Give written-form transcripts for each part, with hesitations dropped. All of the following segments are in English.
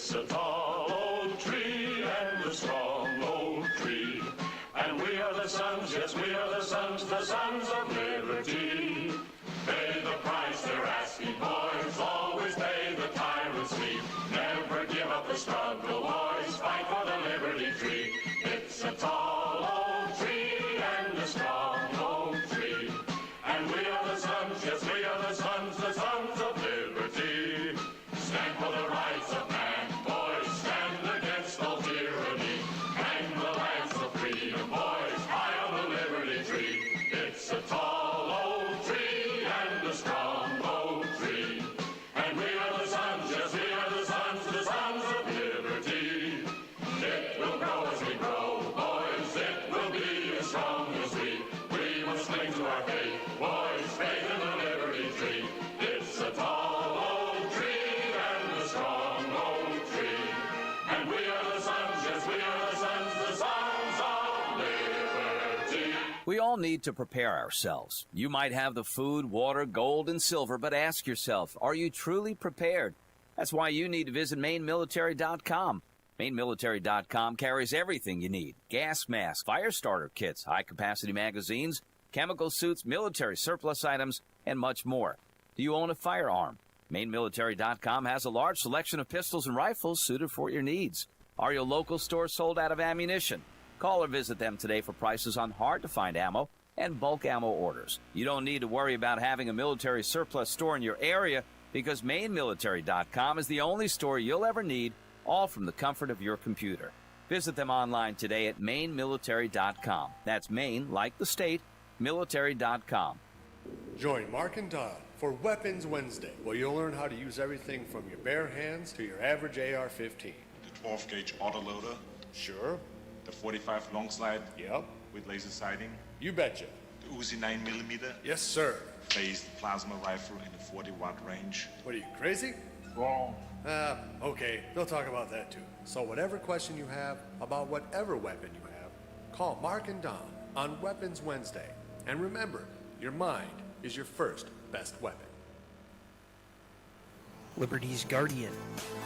It's a tall old tree and a strong old tree. And we are the sons, yes, we are the sons of liberty. Pay the price they're asking, boys, always pay the tyrant's fee. Never give up the struggle, boys, fight for the liberty tree. It's a tall old tree and a strong old tree. And we are the sons, yes, we are the sons of liberty. Stand for the rights of man, boys, stand against all tyranny. Hang the lance of freedom, boys, high on the liberty tree. It's a tall old tree and a strong old tree. And we are the sons, yes, we are the sons of liberty. It will grow as we grow, boys, it will be as strong as we. We must cling to our faith, boys, faith in the liberty tree. It's a tall old tree and a strong old tree. And we are the sons, yes, we are the sons of liberty. We all need to prepare ourselves. You might have the food, water, gold, and silver, but ask yourself, are you truly prepared? That's why you need to visit MaineMilitary.com. MaineMilitary.com carries everything you need. Gas masks, fire starter kits, high-capacity magazines, chemical suits, military surplus items, and much more. Do you own a firearm? MaineMilitary.com has a large selection of pistols and rifles suited for your needs. Are your local stores sold out of ammunition? Call or visit them today for prices on hard-to-find ammo and bulk ammo orders. You don't need to worry about having a military surplus store in your area because MaineMilitary.com is the only store you'll ever need, all from the comfort of your computer. Visit them online today at MaineMilitary.com. That's Maine, like the state, military.com. Join Mark and Don for Weapons Wednesday, where you'll learn how to use everything from your bare hands to your average AR-15. The 12-gauge autoloader. Sure. The 45 long slide. Yep. With laser sighting. You betcha. The Uzi 9mm. Yes, sir. Phased plasma rifle in the 40-watt range. What are you, crazy? Wrong. Okay, they'll talk about that too. So whatever question you have about whatever weapon you have, call Mark and Don on Weapons Wednesday. And remember, your mind is your first best weapon. Liberty's Guardian,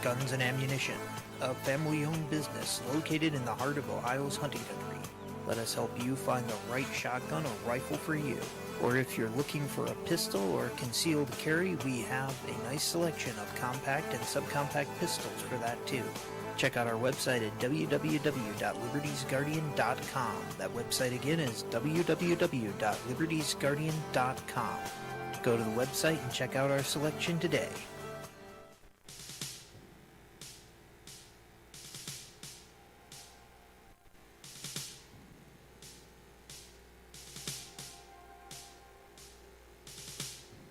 Guns and Ammunition, a family-owned business located in the heart of Ohio's hunting country. Let us help you find the right shotgun or rifle for you. Or if you're looking for a pistol or concealed carry, we have a nice selection of compact and subcompact pistols for that too. Check out our website at www.libertiesguardian.com. That website again is www.libertiesguardian.com. Go to the website and check out our selection today.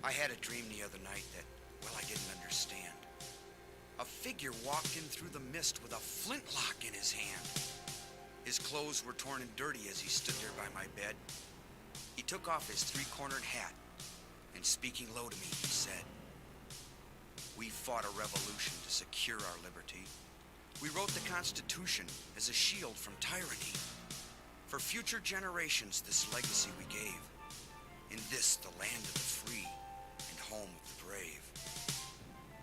I had a dream the other night that, well, I didn't understand. A figure walked in through the mist with a flintlock in his hand. His clothes were torn and dirty as he stood there by my bed. He took off his three-cornered hat, and speaking low to me, he said, "We fought a revolution to secure our liberty. We wrote the Constitution as a shield from tyranny. For future generations, this legacy we gave. In this, the land of the free and home of the brave.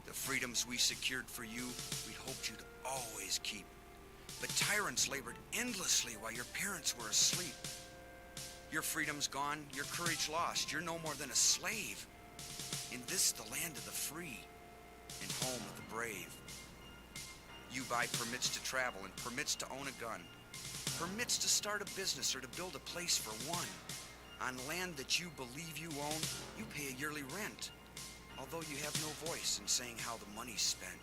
The freedoms we secured for you, we'd hoped you'd always keep. But tyrants labored endlessly while your parents were asleep. Your freedom's gone, your courage lost. You're no more than a slave. In this, the land of the free and home of the brave. You buy permits to travel and permits to own a gun, permits to start a business or to build a place for one. On land that you believe you own, you pay a yearly rent, although you have no voice in saying how the money's spent.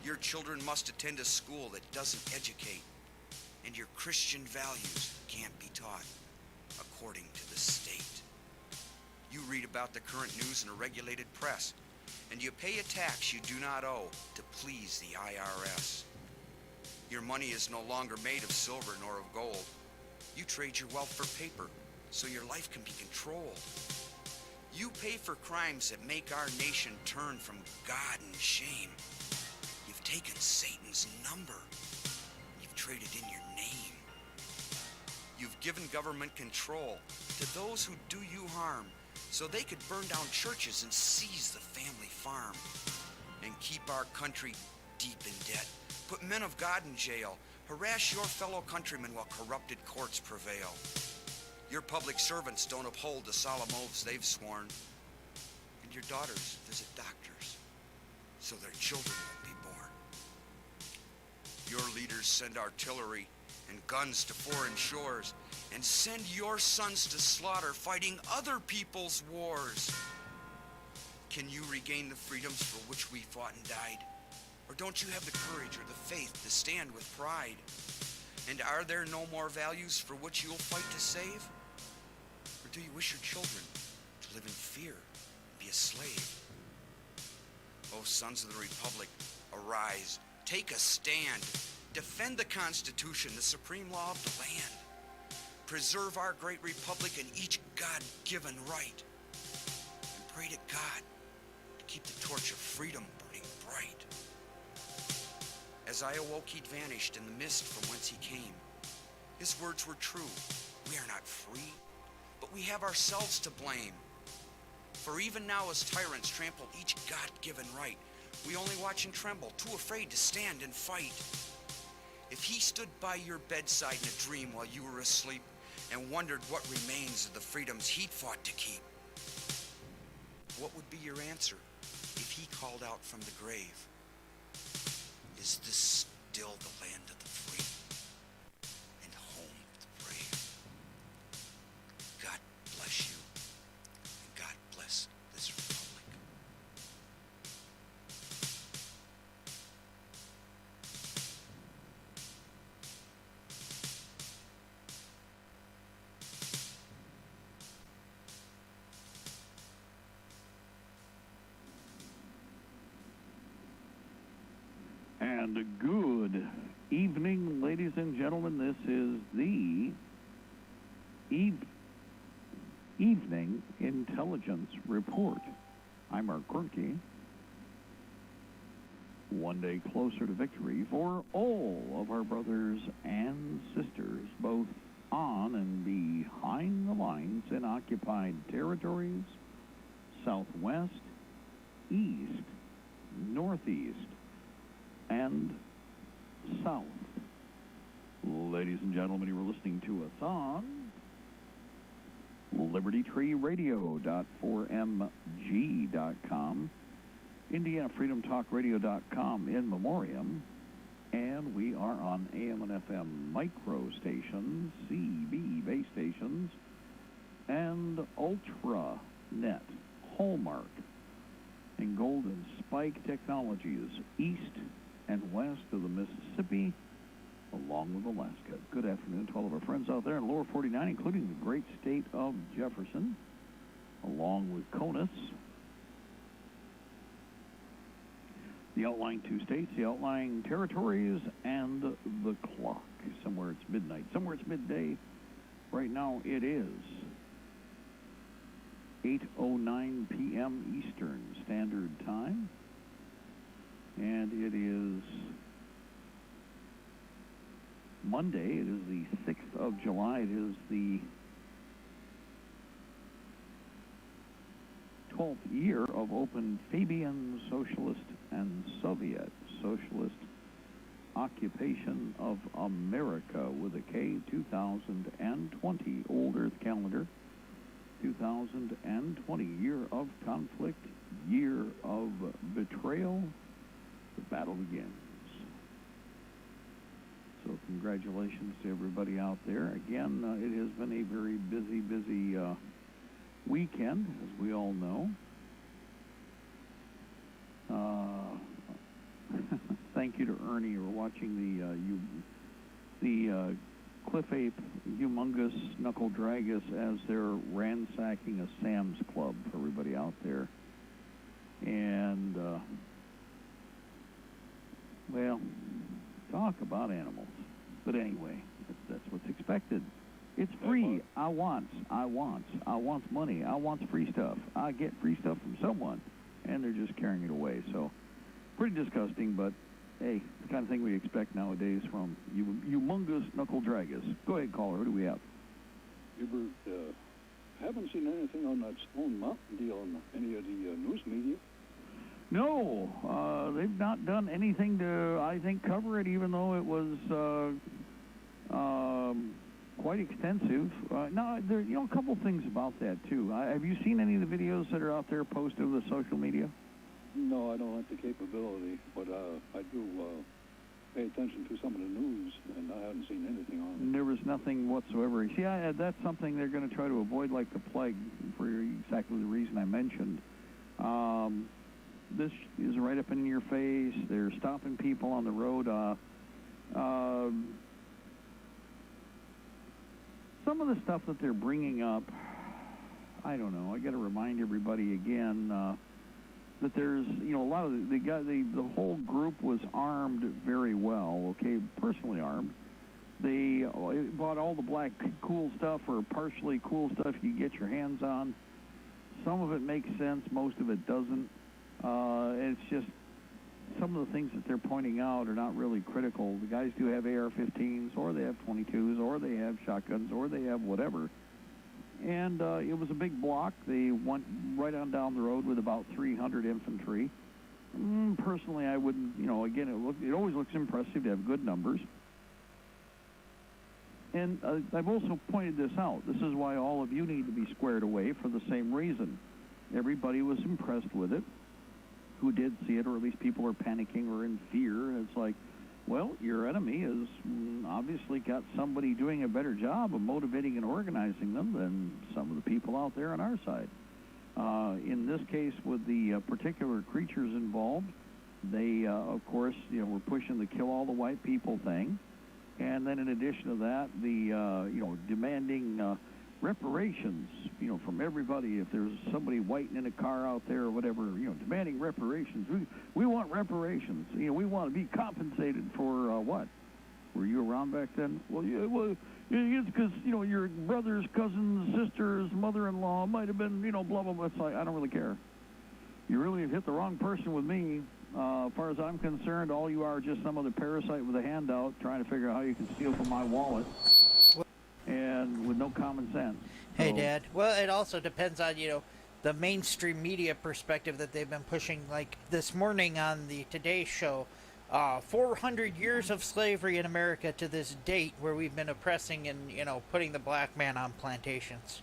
Your children must attend a school that doesn't educate, and your Christian values can't be taught according to the state. You read about the current news in a regulated press, and you pay a tax you do not owe to please the IRS. Your money is no longer made of silver nor of gold. You trade your wealth for paper so your life can be controlled. You pay for crimes that make our nation turn from God and shame. You've taken Satan's number. You've traded in your name. You've given government control to those who do you harm so they could burn down churches and seize the family farm and keep our country deep in debt, put men of God in jail, harass your fellow countrymen while corrupted courts prevail. Your public servants don't uphold the solemn oaths they've sworn, and your daughters visit doctors so their children won't be born. Your leaders send artillery and guns to foreign shores and send your sons to slaughter fighting other people's wars. Can you regain the freedoms for which we fought and died? Or don't you have the courage or the faith to stand with pride? And are there no more values for which you'll fight to save? Or do you wish your children to live in fear and be a slave? O sons of the Republic, arise, take a stand, defend the Constitution, the supreme law of the land. Preserve our great republic and each God-given right. And pray to God to keep the torch of freedom burning bright. As I awoke, he'd vanished in the mist from whence he came. His words were true. We are not free, but we have ourselves to blame. For even now as tyrants trample each God-given right, we only watch and tremble, too afraid to stand and fight. If he stood by your bedside in a dream while you were asleep and wondered what remains of the freedoms he'd fought to keep, what would be your answer if he called out from the grave? Is this still the land of the free and home of the brave? God bless you, and God bless this republic. And good evening, ladies and gentlemen. This is the Evening Intelligence Report. I'm Mark Corky. One day closer to victory for all of our brothers and sisters, both on and behind the lines in occupied territories, southwest, east, northeast, and south. Ladies and gentlemen, you are listening to us on Libertytreeradio.4mg.com, IndianaFreedomTalkRadio.com in memoriam, and we are on AM and FM micro stations, CB base stations, and Ultra Net, Hallmark, and Golden Spike Technologies east and west of the Mississippi, along with Alaska. Good afternoon to all of our friends out there in lower 49, including the great state of Jefferson, along with CONUS, the outlying two states, the outlying territories, and the clock. Somewhere it's midnight, somewhere it's midday. Right now it is 8:09 p.m. Eastern Standard Time, and it is Monday. It is the 6th of July. It is the 12th year of open Fabian Socialist and Soviet Socialist occupation of America with a K, 2020, Old Earth Calendar, 2020, year of conflict, year of betrayal. The battle begins. So congratulations to everybody out there. Again, it has been a very busy weekend, as we all know. Thank you to Ernie. We're watching the Cliff Ape Humongous Knuckle Dragus as they're ransacking a Sam's Club for everybody out there. And, well, talk about animals. But anyway, that's what's expected. It's free. I wants money. I wants free stuff. I get free stuff from someone, and they're just carrying it away. So, pretty disgusting, but hey, the kind of thing we expect nowadays from humongous knuckle draggers. Go ahead, caller. Who do we have? Hubert, haven't seen anything on that Stone Mountain deal in any of the news media. No, they've not done anything to, I think, cover it, even though it was quite extensive. Now, there, a couple things about that, too. Have you seen any of the videos that are out there posted on the social media? No, I don't have the capability, but I do pay attention to some of the news, and I haven't seen anything on it. There was nothing whatsoever. See, that's something they're going to try to avoid like the plague for exactly the reason I mentioned. This is right up in your face. They're stopping people on the road. Some of the stuff that they're bringing up, I don't know. I got to remind everybody again that there's, a lot of the whole group was armed very well. Okay, personally armed. They bought all the black cool stuff or partially cool stuff you get your hands on. Some of it makes sense. Most of it doesn't. It's just some of the things that they're pointing out are not really critical. The guys do have AR-15s, or they have 22s, or they have shotguns, or they have whatever. And it was a big block. They went right on down the road with about 300 infantry. Personally, I wouldn't, again, it always looks impressive to have good numbers. And I've also pointed this out. This is why all of you need to be squared away for the same reason. Everybody was impressed with it who did see it, or at least people are panicking or in fear. It's like, well, your enemy has obviously got somebody doing a better job of motivating and organizing them than some of the people out there on our side. In this case, with the particular creatures involved, they, of course, were pushing the kill all the white people thing. And then in addition to that, the, demanding reparations, from everybody. If there's somebody waiting in a car out there or whatever, demanding reparations. We want reparations. We want to be compensated for what? Were you around back then? Well, yeah, it's because, your brothers, cousins, sisters, mother-in-law might have been, blah, blah, blah. It's like, I don't really care. You really have hit the wrong person with me. As far as I'm concerned, all you are just some other parasite with a handout trying to figure out how you can steal from my wallet. And with no common sense. Hey, Dad. Well, it also depends on, the mainstream media perspective that they've been pushing. Like this morning on the Today Show, 400 years of slavery in America to this date, where we've been oppressing and, putting the black man on plantations.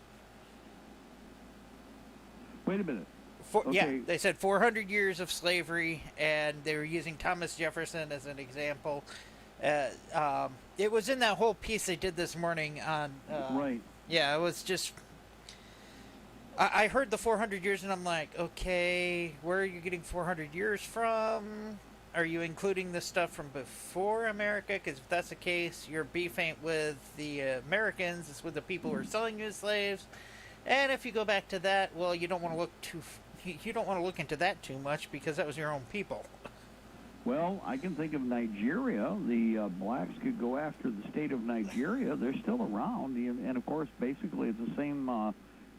Wait a minute. Okay. Yeah, they said 400 years of slavery, and they were using Thomas Jefferson as an example. It was in that whole piece they did this morning on... right. Yeah, it was just... I heard the 400 years, and I'm like, okay, where are you getting 400 years from? Are you including the stuff from before America? Because if that's the case, your beef ain't with the Americans, it's with the people who are selling you as slaves. And if you go back to that, well, you don't want to look into that too much, because that was your own people. Well, I can think of Nigeria. The blacks could go after the state of Nigeria. They're still around. And, of course, basically it's the same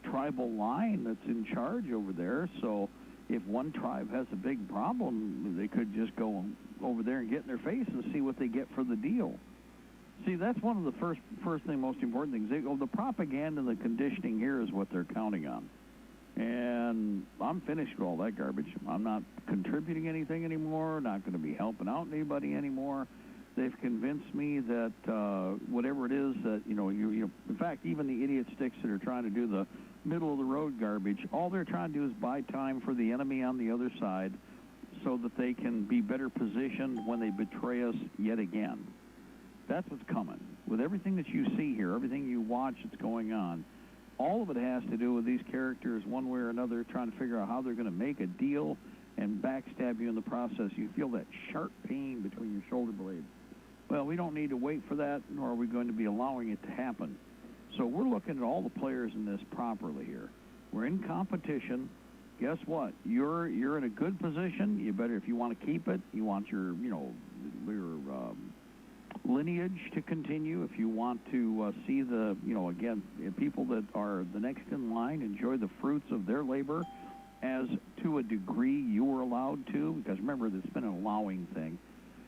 tribal line that's in charge over there. So if one tribe has a big problem, they could just go over there and get in their face and see what they get for the deal. See, that's one of the first thing, most important things. The propaganda and the conditioning here is what they're counting on. And I'm finished with all that garbage. I'm not contributing anything anymore, not going to be helping out anybody anymore. They've convinced me that whatever it is that, in fact, even the idiot sticks that are trying to do the middle-of-the-road garbage, all they're trying to do is buy time for the enemy on the other side so that they can be better positioned when they betray us yet again. That's what's coming. With everything that you see here, everything you watch that's going on, all of it has to do with these characters, one way or another, trying to figure out how they're going to make a deal and backstab you in the process. You feel that sharp pain between your shoulder blades. Well, we don't need to wait for that, nor are we going to be allowing it to happen. So we're looking at all the players in this properly here. We're in competition. Guess what? You're in a good position. You better, if you want to keep it, you want your lineage to continue. If you want to see the, again, people that are the next in line enjoy the fruits of their labor as to a degree you were allowed to, because remember, it's been an allowing thing.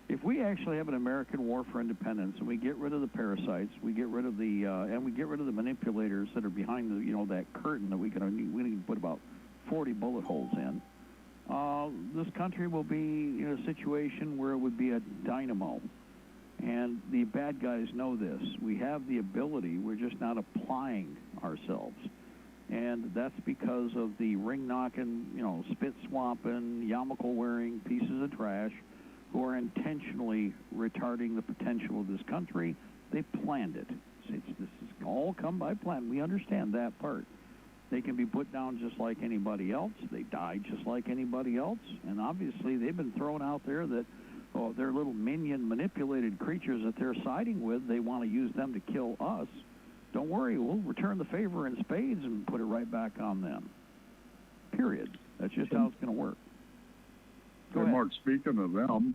If we actually have an American war for independence and we get rid of the parasites, we get rid of the, and we get rid of the manipulators that are behind the, that curtain that we can put about 40 bullet holes in, this country will be in a situation where it would be a dynamo. And the bad guys know this. We have the ability, we're just not applying ourselves. And that's because of the ring-knocking, spit-swamping, yarmulke-wearing pieces of trash who are intentionally retarding the potential of this country. They planned it. This has all come by plan. We understand that part. They can be put down just like anybody else. They die just like anybody else. And obviously they've been thrown out there that they're little minion manipulated creatures that they're siding with. They want to use them to kill us. Don't worry, we'll return the favor in spades and put it right back on them. Period. That's just how it's going to work. Go ahead. Mark, speaking of them,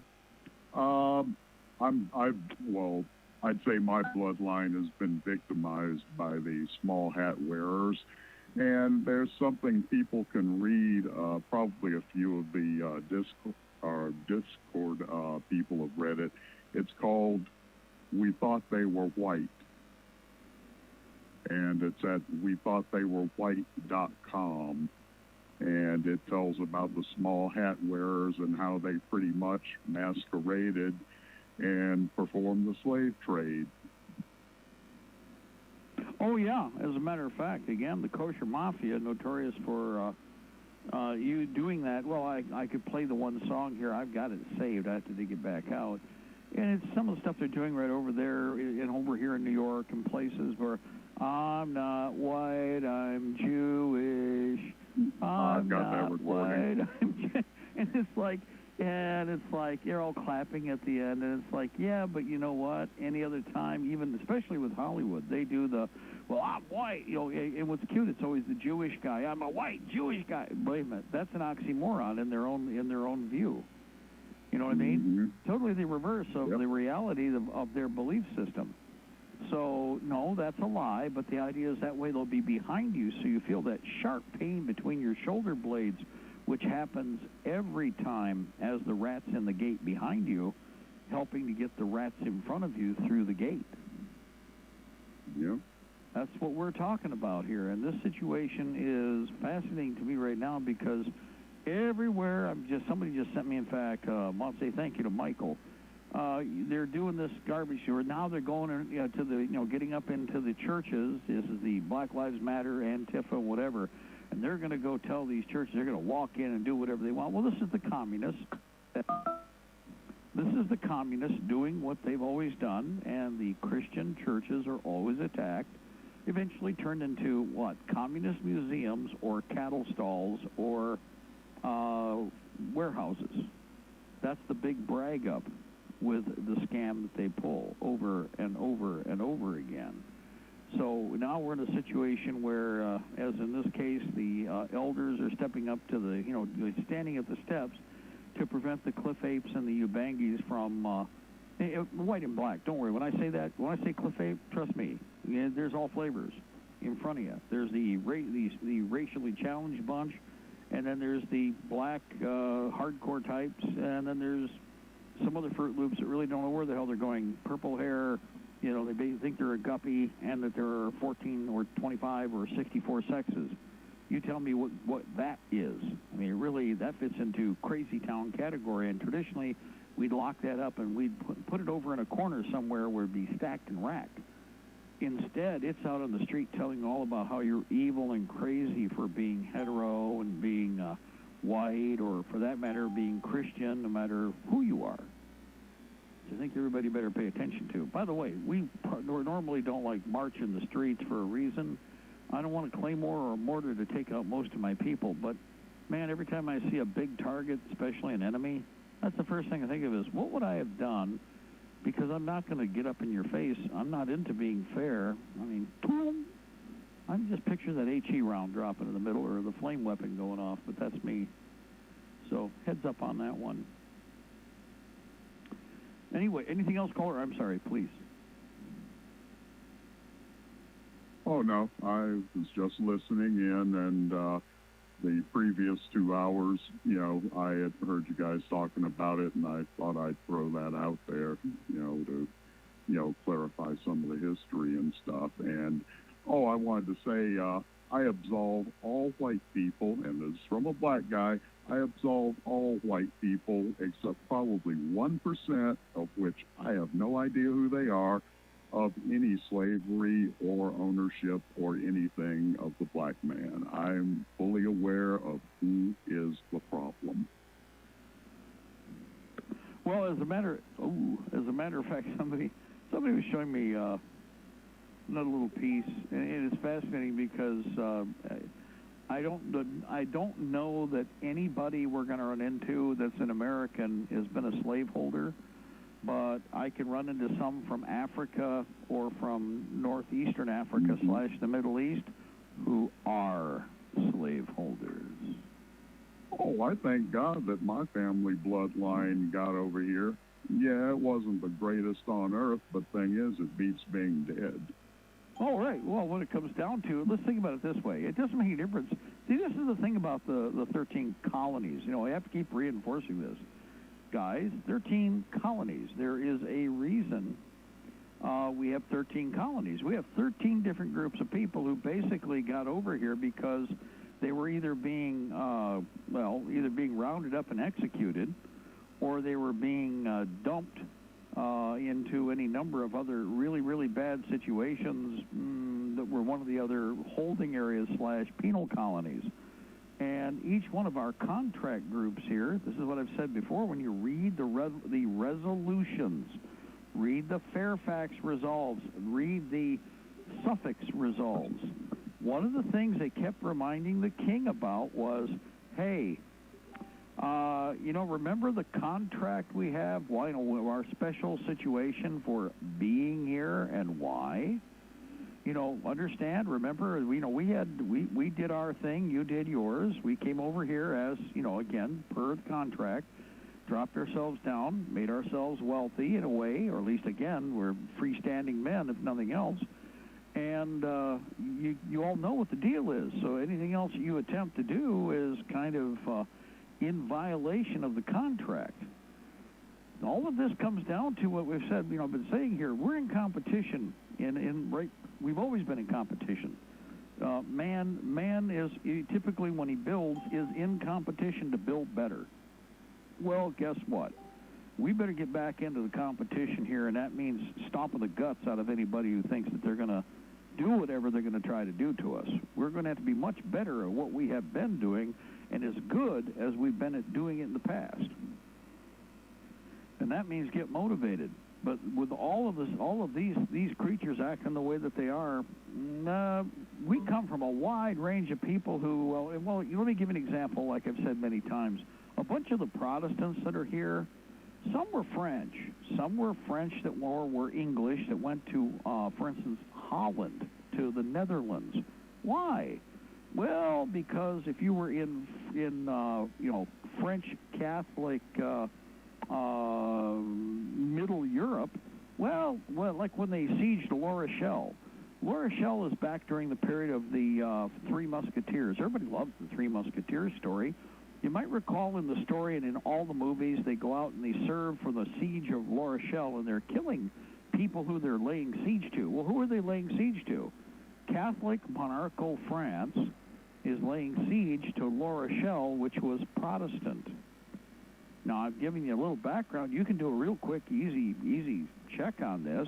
I'd say my bloodline has been victimized by the small hat wearers, and there's something people can read. Probably a few of the Discord people have read it. It's called "We Thought They Were White," and it's at wethoughttheywherewhite.com, and it tells about the small hat wearers and how they pretty much masqueraded and performed the slave trade. Oh, yeah. As a matter of fact, again, the kosher mafia, notorious for you doing that. Well, I could play the one song here. I've got it saved. I have to dig it back out. And it's some of the stuff they're doing right over there and over here in New York and places where I'm not white, I'm Jewish. I've got that recording. White, and it's like you're all clapping at the end, and it's like, yeah, but you know what? Any other time, even especially with Hollywood, they do I'm white. And what's cute, it's always the Jewish guy. I'm a white Jewish guy. Wait a minute, that's an oxymoron in their own view. You know what I mean? Mm-hmm. Totally the reverse of the reality of their belief system. So, no, that's a lie, but the idea is that way they'll be behind you, so you feel that sharp pain between your shoulder blades, which happens every time as the rat's in the gate behind you, helping to get the rats in front of you through the gate. Yeah. That's what we're talking about here, and this situation is fascinating to me right now because everywhere, somebody just sent me, in fact, I want to say thank you to Michael. They're doing this garbage tour. Now they're going to the, getting up into the churches. This is the Black Lives Matter, Antifa, whatever. And they're going to go tell these churches they're going to walk in and do whatever they want. Well, this is the communists. This is the communists doing what they've always done, and the Christian churches are always attacked, eventually turned into, what, communist museums or cattle stalls or warehouses. That's the big brag up with the scam that they pull over and over and over again. So now we're in a situation where, as in this case, the elders are stepping up to the, standing at the steps to prevent the cliff apes and the ubangis from, white and black, don't worry. When I say cliff ape, trust me, there's all flavors in front of you. There's the racially challenged bunch, and then there's the black hardcore types, and then there's some other Fruit Loops that really don't know where the hell they're going. Purple hair, they think they're a guppy, and that there are 14 or 25 or 64 sexes. You tell me what that is. I mean, really, that fits into crazy town category, and traditionally, we'd lock that up and we'd put it over in a corner somewhere where it'd be stacked and racked. Instead, it's out on the street telling all about how you're evil and crazy for being hetero and being white, or for that matter, being Christian, no matter who you are. I think everybody better pay attention to. By the way, we normally don't march in the streets for a reason. I don't want a claymore or a mortar to take out most of my people, but man, every time I see a big target, especially an enemy, that's the first thing I think of is, what would I have done? Because I'm not going to get up in your face. I'm not into being fair. I mean, boom. I can just picture that HE round dropping in the middle, or the flame weapon going off, but that's me. So, heads up on that one. Anyway, anything else, caller? I'm sorry, please. Oh, no, I was just listening in, and the previous 2 hours, I had heard you guys talking about it, and I thought I'd throw that out there, to, clarify some of the history and stuff. And, I wanted to say, I absolve all white people, and this is from a black guy, I absolve all white people except probably 1%, of which I have no idea who they are, of any slavery or ownership or anything of the black man. I'm fully aware of who is the problem. Well, as a matter of fact, somebody was showing me another little piece, and it's fascinating because I don't know that anybody we're going to run into that's an American has been a slaveholder, but I can run into some from Africa or from northeastern Africa / the Middle East who are slaveholders. Oh, I thank God that my family bloodline got over here. Yeah, it wasn't the greatest on earth, but thing is, it beats being dead. Oh, right. Well, when it comes down to it, let's think about it this way. It doesn't make any difference. See, this is the thing about the 13 colonies. You know, I have to keep reinforcing this. Guys, 13 colonies. There is a reason we have 13 colonies. We have 13 different groups of people who basically got over here because they were either being rounded up and executed, or they were being dumped into any number of other really, really bad situations that were one of the other holding areas / penal colonies. And each one of our contract groups here, this is what I've said before, when you read the resolutions, read the Fairfax resolves, read the Suffolk resolves, one of the things they kept reminding the king about was, hey, remember the contract we have? Why, our special situation for being here and why? Understand? Remember, we did our thing. You did yours. We came over here as, again, per the contract, dropped ourselves down, made ourselves wealthy in a way, or at least, again, we're freestanding men, if nothing else. And you all know what the deal is. So anything else you attempt to do is kind of in violation of the contract. All of this comes down to what we've said, been saying here. We're in competition. We've always been in competition. Man is typically, when he builds, is in competition to build better. Well, guess what? We better get back into the competition here, and that means stomping the guts out of anybody who thinks that they're going to do whatever they're going to try to do to us. We're going to have to be much better at what we have been doing and as good as we've been at doing it in the past. And that means get motivated. But with all of these creatures acting the way that they are, we come from a wide range of people who, let me give you an example, like I've said many times. A bunch of the Protestants that are here, some were French. Some were French that were English, that went to, for instance, Holland, to the Netherlands. Why? Well, because if you were in French Catholic Middle Europe, well, like when they sieged La Rochelle. La Rochelle is back during the period of the Three Musketeers. Everybody loves the Three Musketeers story. You might recall in the story and in all the movies, they go out and they serve for the siege of La Rochelle, and they're killing people who they're laying siege to. Well, who are they laying siege to? Catholic monarchical France is laying siege to La Rochelle, which was Protestant. Now, I'm giving you a little background. You can do a real quick, easy check on this.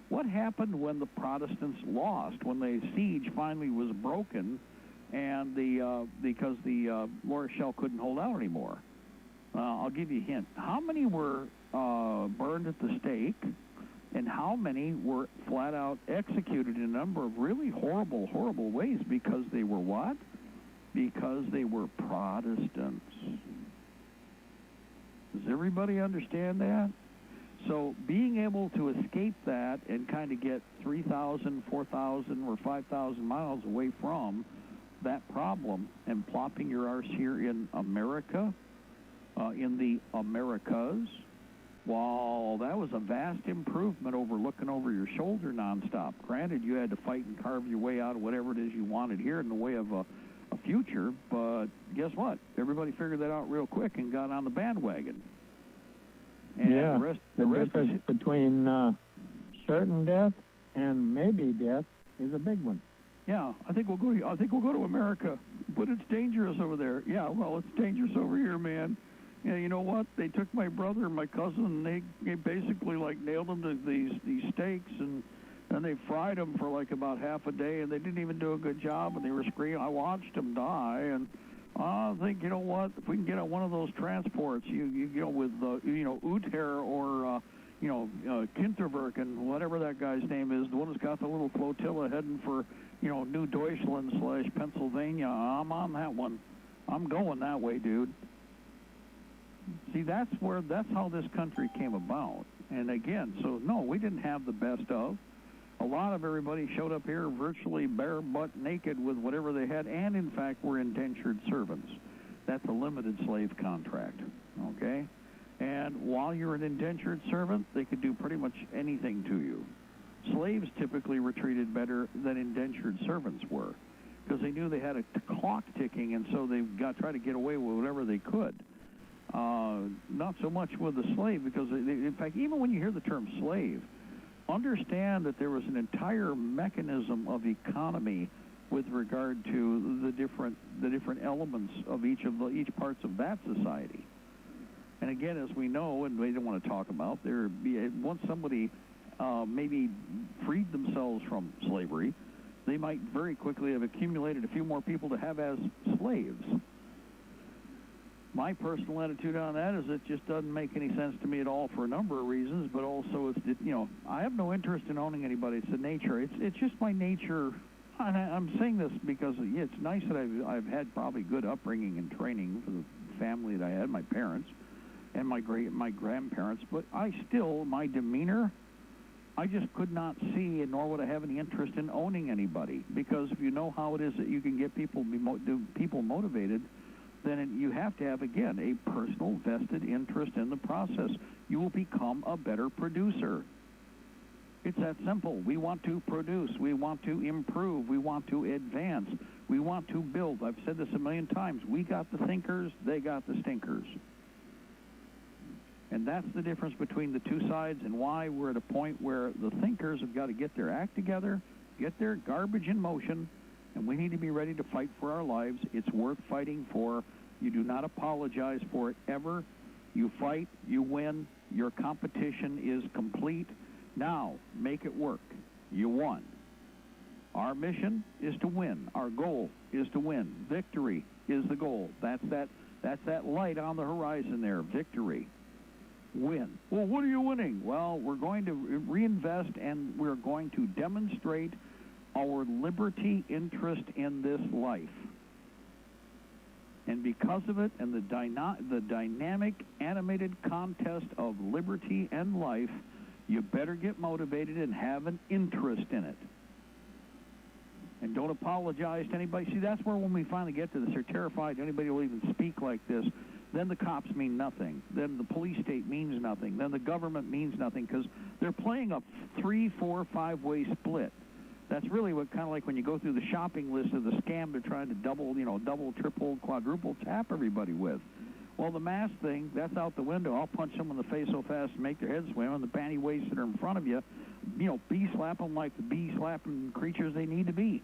What happened when the Protestants lost, when the siege finally was broken, and because the La Rochelle couldn't hold out anymore? I'll give you a hint. How many were burned at the stake, and how many were flat out executed in a number of really horrible, horrible ways because they were what? Because they were Protestants. Does everybody understand that? So being able to escape that and kind of get 3,000, 4,000, or 5,000 miles away from that problem and plopping your arse here in America, in the Americas, well, that was a vast improvement over looking over your shoulder nonstop. Granted, you had to fight and carve your way out of whatever it is you wanted here in the way of a future, but guess what? Everybody figured that out real quick and got on the bandwagon. And yeah, the difference between certain death and maybe death is a big one. Yeah, I think we'll go to America but it's dangerous over there. Yeah, well, it's dangerous over here, man. Yeah, you know what? They took my brother and my cousin, and they basically, like, nailed them to these stakes, and they fried them for, like, about half a day, and they didn't even do a good job, and they were screaming. I watched them die, and I think, you know what? If we can get on one of those transports, you know, with, Uther or, Kinterberg and whatever that guy's name is, the one that's got the little flotilla heading for, New Deutschland / Pennsylvania, I'm on that one. I'm going that way, dude. See, that's how this country came about. And again, so no, we didn't have the best of. A lot of everybody showed up here virtually bare butt naked with whatever they had, and in fact were indentured servants. That's a limited slave contract, okay? And while you're an indentured servant, they could do pretty much anything to you. Slaves typically were treated better than indentured servants were, because they knew they had a clock ticking, and so they tried to get away with whatever they could. Not so much with the slave, because in fact, even when you hear the term slave, understand that there was an entire mechanism of economy with regard to the different elements of each parts of that society. And again, as we know, and we don't want to talk about, once somebody maybe freed themselves from slavery, they might very quickly have accumulated a few more people to have as slaves. My personal attitude on that is it just doesn't make any sense to me at all for a number of reasons, but also I have no interest in owning anybody. It's the nature. It's just my nature. I'm saying this because it's nice that I've had probably good upbringing and training for the family that I had, my parents and my grandparents, but my demeanor, I just could not see, nor would I have any interest in owning anybody, because if you know how it is that you can get people motivated, then you have to have, again, a personal vested interest in the process. You will become a better producer. It's that simple. We want to produce. We want to improve. We want to advance. We want to build. I've said this a million times. We got the thinkers. They got the stinkers. And that's the difference between the two sides, and why we're at a point where the thinkers have got to get their act together, get their garbage in motion, and we need to be ready to fight for our lives. It's worth fighting for. You do not apologize for it ever. You fight, you win. Your competition is complete. Now, make it work. You won. Our mission is to win. Our goal is to win. Victory is the goal. That's that light on the horizon there, victory. Win. Well, what are you winning? Well, we're going to reinvest, and we're going to demonstrate our liberty interest in this life. And because of it, and the dynamic, animated contest of liberty and life, you better get motivated and have an interest in it. And don't apologize to anybody. See, that's where when we finally get to this, they're terrified anybody will even speak like this. Then the cops mean nothing. Then the police state means nothing. Then the government means nothing, because they're playing a 3, 4, 5-way split. That's really what, kind of like when you go through the shopping list of the scam they're trying to double, triple, quadruple tap everybody with. Well, the mask thing, that's out the window. I'll punch someone in the face so fast to make their head swim, and the panty waists that are in front of you, bee slap them like the bee slapping creatures they need to be.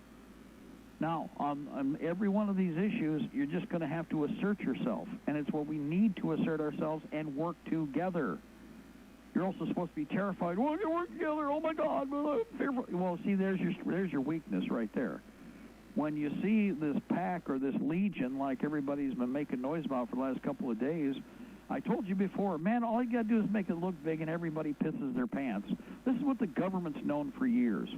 Now, on every one of these issues, you're just going to have to assert yourself, and it's what we need to assert ourselves and work together. You're also supposed to be terrified. Well, you work together. Oh my God! I'm fearful. Well, see, there's your weakness right there. When you see this pack or this legion, like everybody's been making noise about for the last couple of days, I told you before, man, all you got to do is make it look big, and everybody pisses their pants. This is what the government's known for years.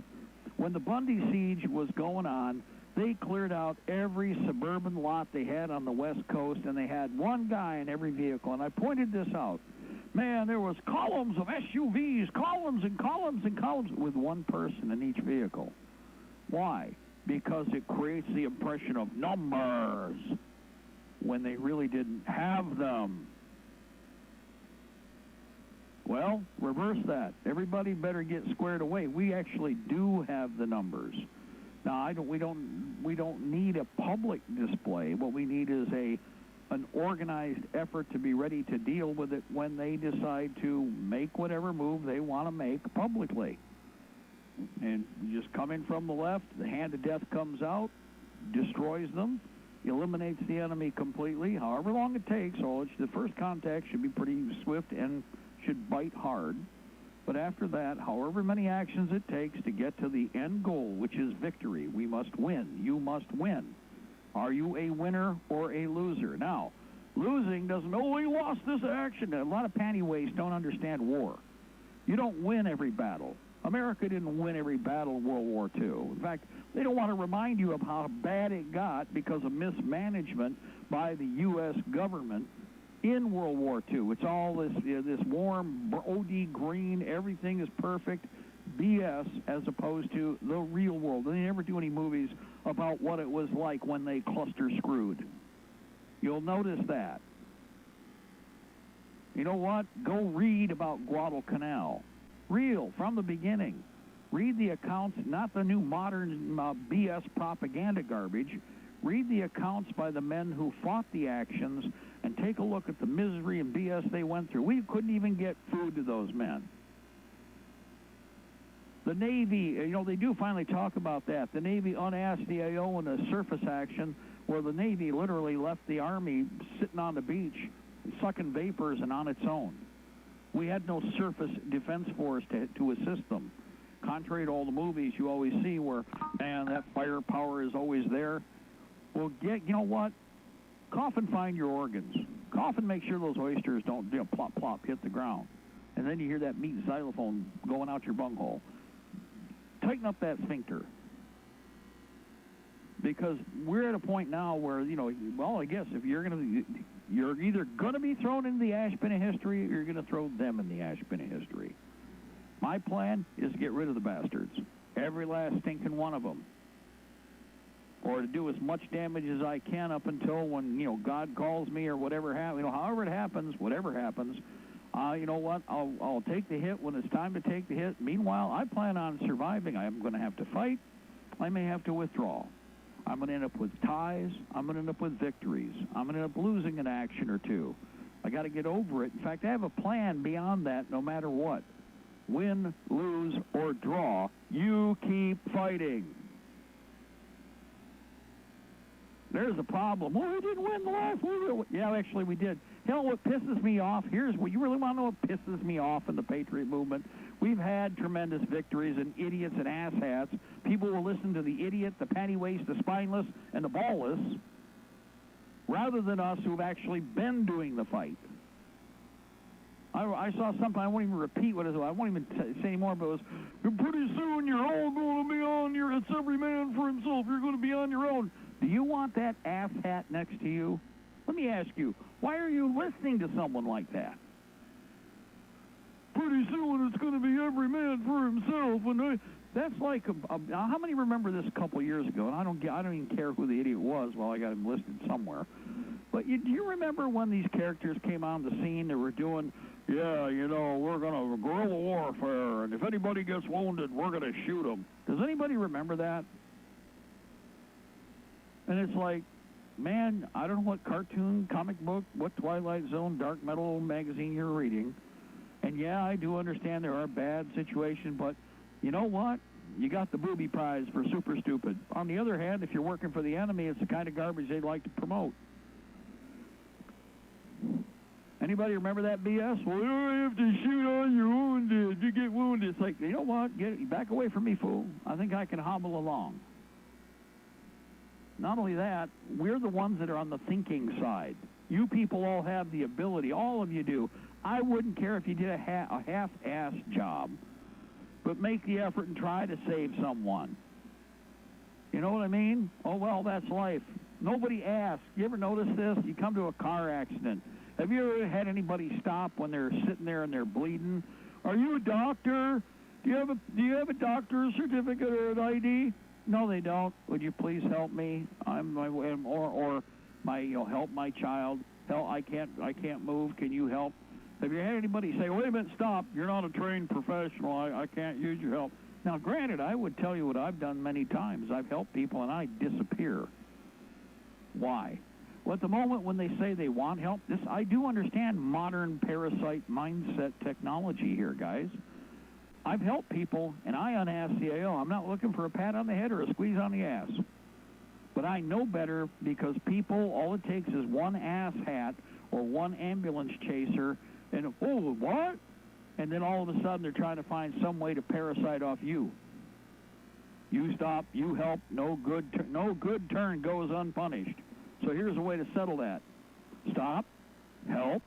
When the Bundy siege was going on, they cleared out every suburban lot they had on the West Coast, and they had one guy in every vehicle. And I pointed this out. Man, there was columns of SUVs, columns and columns and columns, with one person in each vehicle. Why? Because it creates the impression of numbers when they really didn't have them. Well, reverse that. Everybody better get squared away. We actually do have the numbers. Now, we don't need a public display. What we need is an organized effort to be ready to deal with it when they decide to make whatever move they want to make publicly. And just coming from the left, the hand of death comes out, destroys them, eliminates the enemy completely, however long it takes. So the first contact should be pretty swift and should bite hard. But after that, however many actions it takes to get to the end goal, which is victory, we must win. You must win. Are you a winner or a loser? Now, losing doesn't, oh, we lost this action. A lot of pantyweights don't understand war. You don't win every battle. America didn't win every battle in World War II. In fact, they don't want to remind you of how bad it got because of mismanagement by the U.S. government in World War II. It's all this warm, OD green, everything is perfect BS as opposed to the real world. They never do any movies about what it was like when they cluster screwed. You'll notice that. You know what? Go read about Guadalcanal. Real, from the beginning. Read the accounts, not the new modern BS propaganda garbage. Read the accounts by the men who fought the actions and take a look at the misery and BS they went through. We couldn't even get food to those men. The Navy, they do finally talk about that. The Navy unasked the AO in a surface action where the Navy literally left the Army sitting on the beach, sucking vapors and on its own. We had no surface defense force to assist them. Contrary to all the movies you always see where, man, that firepower is always there. Well, you know what? Cough and find your organs. Cough and make sure those oysters don't plop, plop, hit the ground. And then you hear that meat xylophone going out your bunghole. Tighten up that sphincter. Because we're at a point now where, I guess if you're either going to be thrown in the ash bin of history or you're going to throw them in the ash bin of history. My plan is to get rid of the bastards. Every last stinking one of them. Or to do as much damage as I can up until when, God calls me or whatever happens. However it happens, whatever happens, you know what? I'll take the hit when it's time to take the hit. Meanwhile, I plan on surviving. I'm going to have to fight. I may have to withdraw. I'm going to end up with ties. I'm going to end up with victories. I'm going to end up losing an action or two. I got to get over it. In fact, I have a plan beyond that no matter what. Win, lose, or draw, you keep fighting. There's a problem. Well, we didn't win the last one. Yeah, actually, we did. Hell, what pisses me off, here's what you really want to know what pisses me off in the Patriot movement. We've had tremendous victories and idiots and asshats. People will listen to the idiot, the panty-waist, the spineless, and the ballless, rather than us who've actually been doing the fight. I saw something, I won't even repeat what it was, I won't even say anymore, but it was, pretty soon you're all going to be on your, it's every man for himself, you're going to be on your own. Do you want that asshat next to you? Let me ask you, why are you listening to someone like that? Pretty soon it's going to be every man for himself, and that's like, how many remember this a couple years ago, and I don't even care who the idiot was, well, I got him listed somewhere, but do you remember when these characters came on the scene that were doing, yeah, we're going to guerrilla warfare, and if anybody gets wounded, we're going to shoot them. Does anybody remember that? And it's like, man, I don't know what cartoon, comic book, what Twilight Zone, dark metal magazine you're reading. And yeah, I do understand there are bad situations, but you know what? You got the booby prize for super stupid. On the other hand, if you're working for the enemy, it's the kind of garbage they'd like to promote. Anybody remember that BS? Well, you have to shoot on your wounded. You get wounded. It's like, you know what? Back away from me, fool. I think I can hobble along. Not only that, we're the ones that are on the thinking side. You people all have the ability. All of you do. I wouldn't care if you did a half-ass job, but make the effort and try to save someone. You know what I mean? Oh, well, that's life. Nobody asks. You ever notice this? You come to a car accident. Have you ever had anybody stop when they're sitting there and they're bleeding? Are you a doctor? Do you have a doctor's certificate or an ID? No, they don't. Would you please help me? Or help my child. Hell, I can't move. Can you help? Have you had anybody say, wait a minute, stop. You're not a trained professional. I can't use your help. Now, granted, I would tell you what I've done many times. I've helped people and I disappear. Why? Well, at the moment when they say they want help, I do understand modern parasite mindset technology here, guys. I've helped people, and I unask the AO. I'm not looking for a pat on the head or a squeeze on the ass. But I know better because people, all it takes is one ass hat or one ambulance chaser, and, oh, what? And then all of a sudden they're trying to find some way to parasite off you. You stop, you help, no good turn goes unpunished. So here's a way to settle that. Stop, help,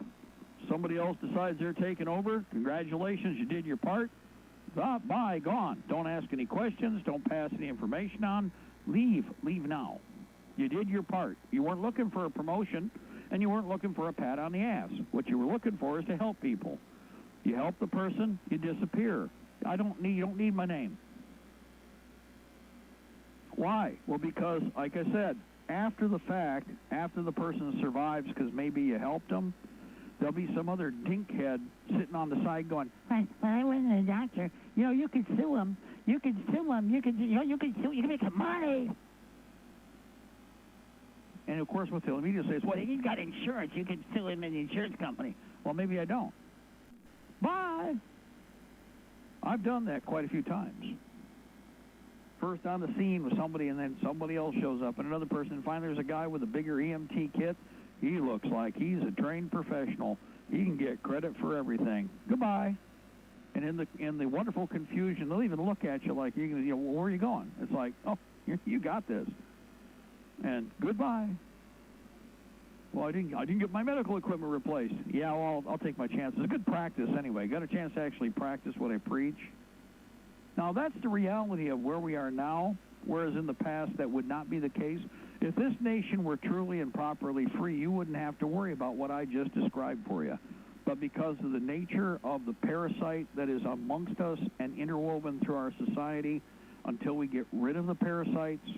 somebody else decides they're taking over. Congratulations, you did your part. Stop, bye, gone. Don't ask any questions, don't pass any information on. Leave now. You did your part. You weren't looking for a promotion, and you weren't looking for a pat on the ass. What you were looking for is to help people. You help the person, you disappear. You don't need my name. Why? Well, because, like I said, after the fact, after the person survives because maybe you helped them, there'll be some other dinkhead sitting on the side going, "When I wasn't a doctor, you could sue him. You could sue him. You could make some money." And of course, what the media says, "Well, he's got insurance. You could sue him in the insurance company." Well, maybe I don't. Bye. I've done that quite a few times. First on the scene with somebody, and then somebody else shows up, and another person. And finally, there's a guy with a bigger EMT kit. He looks like he's a trained professional. He can get credit for everything. Goodbye. And in the wonderful confusion, they'll even look at you like, where are you going? It's like, oh, you got this. And goodbye. Well, I didn't get my medical equipment replaced. Yeah, well, I'll take my chances. It's good practice anyway. Got a chance to actually practice what I preach. Now, that's the reality of where we are now, whereas in the past that would not be the case. If this nation were truly and properly free, you wouldn't have to worry about what I just described for you. But because of the nature of the parasite that is amongst us and interwoven through our society, until we get rid of the parasites,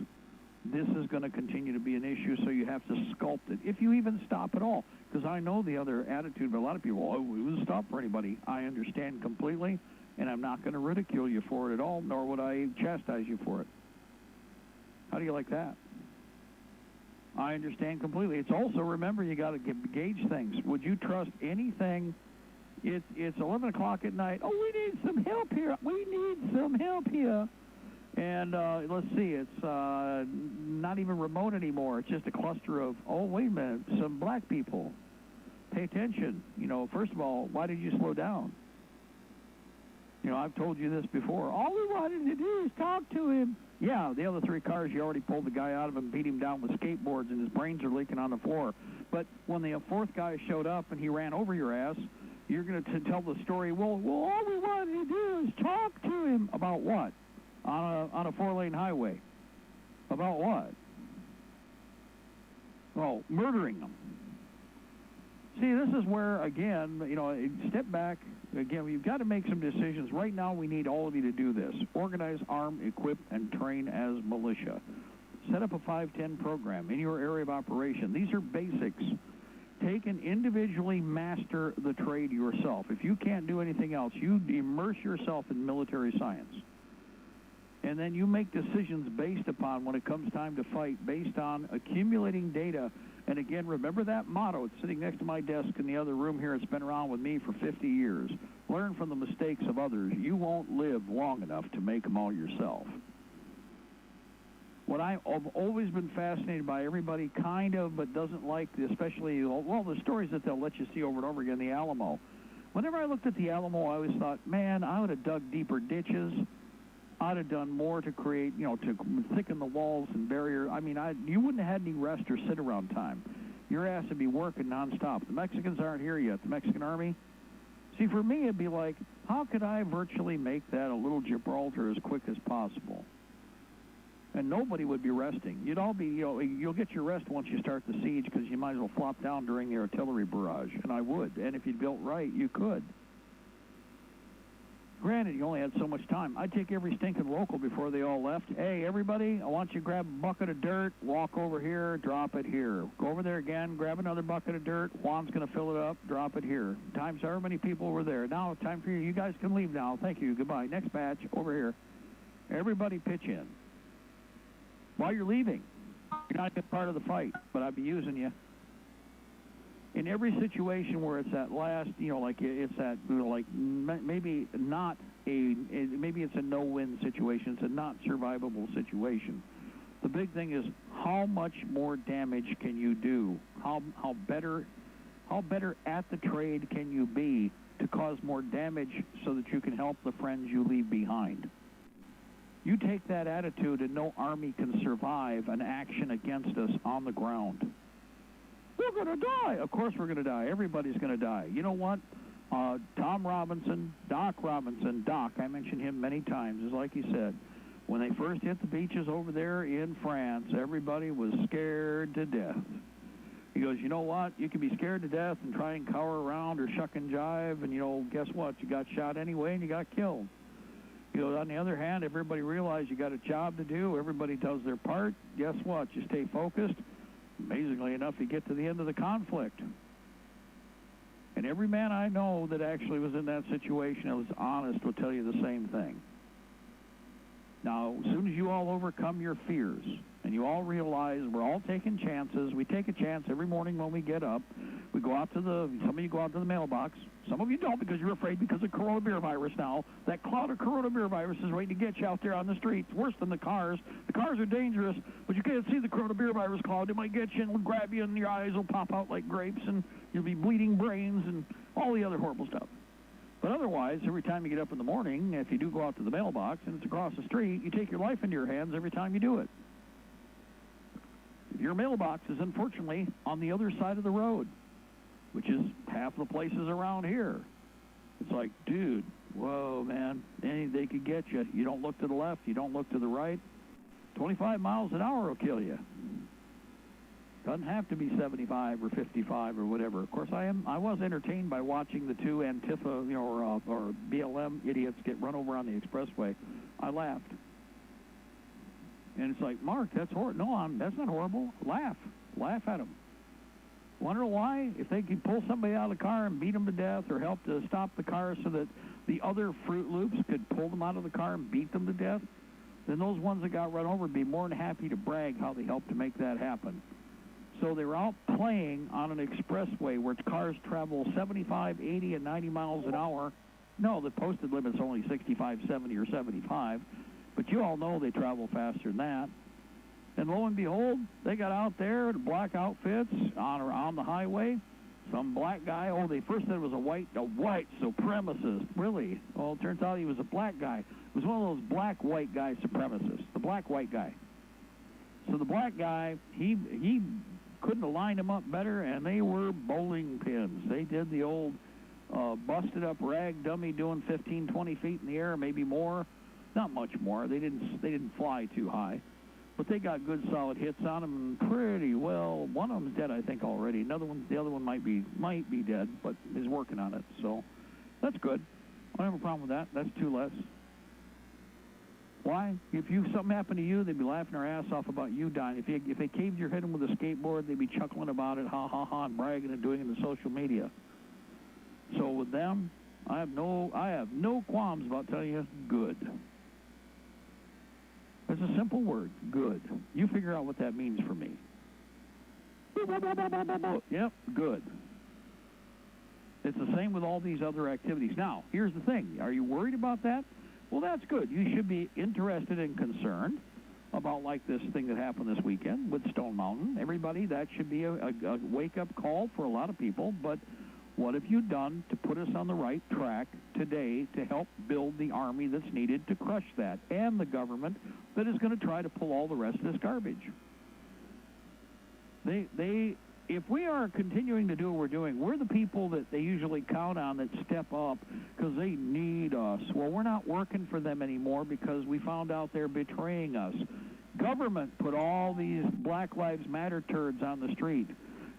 this is going to continue to be an issue, so you have to sculpt it, if you even stop at all. Because I know the other attitude, but a lot of people, we wouldn't stop for anybody. I understand completely, and I'm not going to ridicule you for it at all, nor would I chastise you for it. How do you like that? I understand completely. It's also, remember, you got to gauge things. Would you trust anything? It's 11 o'clock at night. Oh, we need some help here. We need some help here. And let's see, it's not even remote anymore. It's just a cluster of, oh, wait a minute, some black people. Pay attention. First of all, why did you slow down? I've told you this before. All we wanted to do is talk to him. Yeah, the other three cars, you already pulled the guy out of him, beat him down with skateboards, and his brains are leaking on the floor. But when the fourth guy showed up and he ran over your ass, you're going to tell the story, well, all we wanted to do is talk to him. About what? On a four-lane highway. About what? Well, murdering them. See, this is where, again, step back. Again, you've got to make some decisions. Right now, we need all of you to do this. Organize, arm, equip, and train as militia. Set up a 510 program in your area of operation. These are basics. Take and individually master the trade yourself. If you can't do anything else, you immerse yourself in military science. And then you make decisions based upon, when it comes time to fight, based on accumulating data. And again, remember that motto. It's sitting next to my desk in the other room here. It's been around with me for 50 years. Learn from the mistakes of others. You won't live long enough to make them all yourself. What I've always been fascinated by, everybody kind of, but doesn't like, especially, the stories that they'll let you see over and over again, the Alamo. Whenever I looked at the Alamo, I always thought, man, I would have dug deeper ditches. I'd have done more to create, to thicken the walls and barrier. I mean, you wouldn't have had any rest or sit around time. Your ass would be working nonstop. The Mexicans aren't here yet. The Mexican army. See, for me, it'd be like, how could I virtually make that a little Gibraltar as quick as possible? And nobody would be resting. You'd all be, you'll get your rest once you start the siege, because you might as well flop down during the artillery barrage. And I would. And if you built right, you could. Granted, you only had so much time. I'd take every stinking local before they all left. Hey, everybody, I want you to grab a bucket of dirt, walk over here, drop it here. Go over there again, grab another bucket of dirt. Juan's going to fill it up, drop it here. Times however many people were there. Now, time for you. You guys can leave now. Thank you. Goodbye. Next batch, over here. Everybody pitch in. While you're leaving, you're not a part of the fight, but I'd be using you. In every situation where it's that last, it's that, maybe not maybe it's a no-win situation, it's a not survivable situation. The big thing is how much more damage can you do? How better at the trade can you be to cause more damage so that you can help the friends you leave behind? You take that attitude and no army can survive an action against us on the ground. We're going to die. Of course we're going to die. Everybody's going to die. You know what? Tom Robinson, Doc Robinson, Doc, I mentioned him many times, is like he said, when they first hit the beaches over there in France, everybody was scared to death. He goes, you know what? You can be scared to death and try and cower around or shuck and jive, and, guess what? You got shot anyway and you got killed. He goes, on the other hand, everybody realized you got a job to do. Everybody does their part. Guess what? You stay focused. Amazingly enough, you get to the end of the conflict. And every man I know that actually was in that situation and was honest will tell you the same thing. Now, as soon as you all overcome your fears and you all realize we're all taking chances, we take a chance every morning when we get up. We go out to some of you go out to the mailbox. Some of you don't because you're afraid because of coronavirus now. That cloud of coronavirus is waiting to get you out there on the streets. Worse than the cars. The cars are dangerous, but you can't see the coronavirus cloud. It might get you and will grab you and your eyes will pop out like grapes and you'll be bleeding brains and all the other horrible stuff. But otherwise, every time you get up in the morning, if you do go out to the mailbox and it's across the street, you take your life into your hands every time you do it. Your mailbox is unfortunately on the other side of the road, which is half the places around here. It's like, dude, whoa, man, they could get you. You don't look to the left, you don't look to the right. 25 miles an hour will kill you. Doesn't have to be 75 or 55 or whatever. Of course, I was entertained by watching the two Antifa, or BLM idiots get run over on the expressway. I laughed. And it's like, Mark, that's horrible. No, that's not horrible. Laugh at them. Want to know why? If they could pull somebody out of the car and beat them to death or help to stop the car so that the other Fruit Loops could pull them out of the car and beat them to death, then those ones that got run over would be more than happy to brag how they helped to make that happen. So they were out playing on an expressway where cars travel 75, 80, and 90 miles an hour. No, the posted limit's only 65, 70, or 75. But you all know they travel faster than that. And lo and behold, they got out there in black outfits on the highway. Some black guy, they first said it was a white supremacist. Really? Well, it turns out he was a black guy. It was one of those black-white guy supremacists, the black-white guy. So the black guy, he couldn't have lined them up better, and they were bowling pins. They did the old busted-up rag dummy doing 15, 20 feet in the air, maybe more. Not much more. They didn't fly too high. But they got good solid hits on them pretty well. One of them's dead, I think, already. The other one might be dead, but is working on it. So that's good. I don't have a problem with that. That's two less. Why? If something happened to you, they'd be laughing their ass off about you dying. If they caved your head in with a skateboard, they'd be chuckling about it, ha ha ha, and bragging and doing it in social media. So with them, I have no qualms about telling you good. It's a simple word, good. You figure out what that means for me. Yep, good. It's the same with all these other activities. Now, here's the thing. Are you worried about that? Well, that's good. You should be interested and concerned about like this thing that happened this weekend with Stone Mountain. Everybody, that should be a wake-up call for a lot of people. But what have you done to put us on the right track today to help build the army that's needed to crush that, and the government that is going to try to pull all the rest of this garbage? If we are continuing to do what we're doing, we're the people that they usually count on that step up because they need us. Well, we're not working for them anymore because we found out they're betraying us. Government put all these Black Lives Matter turds on the street.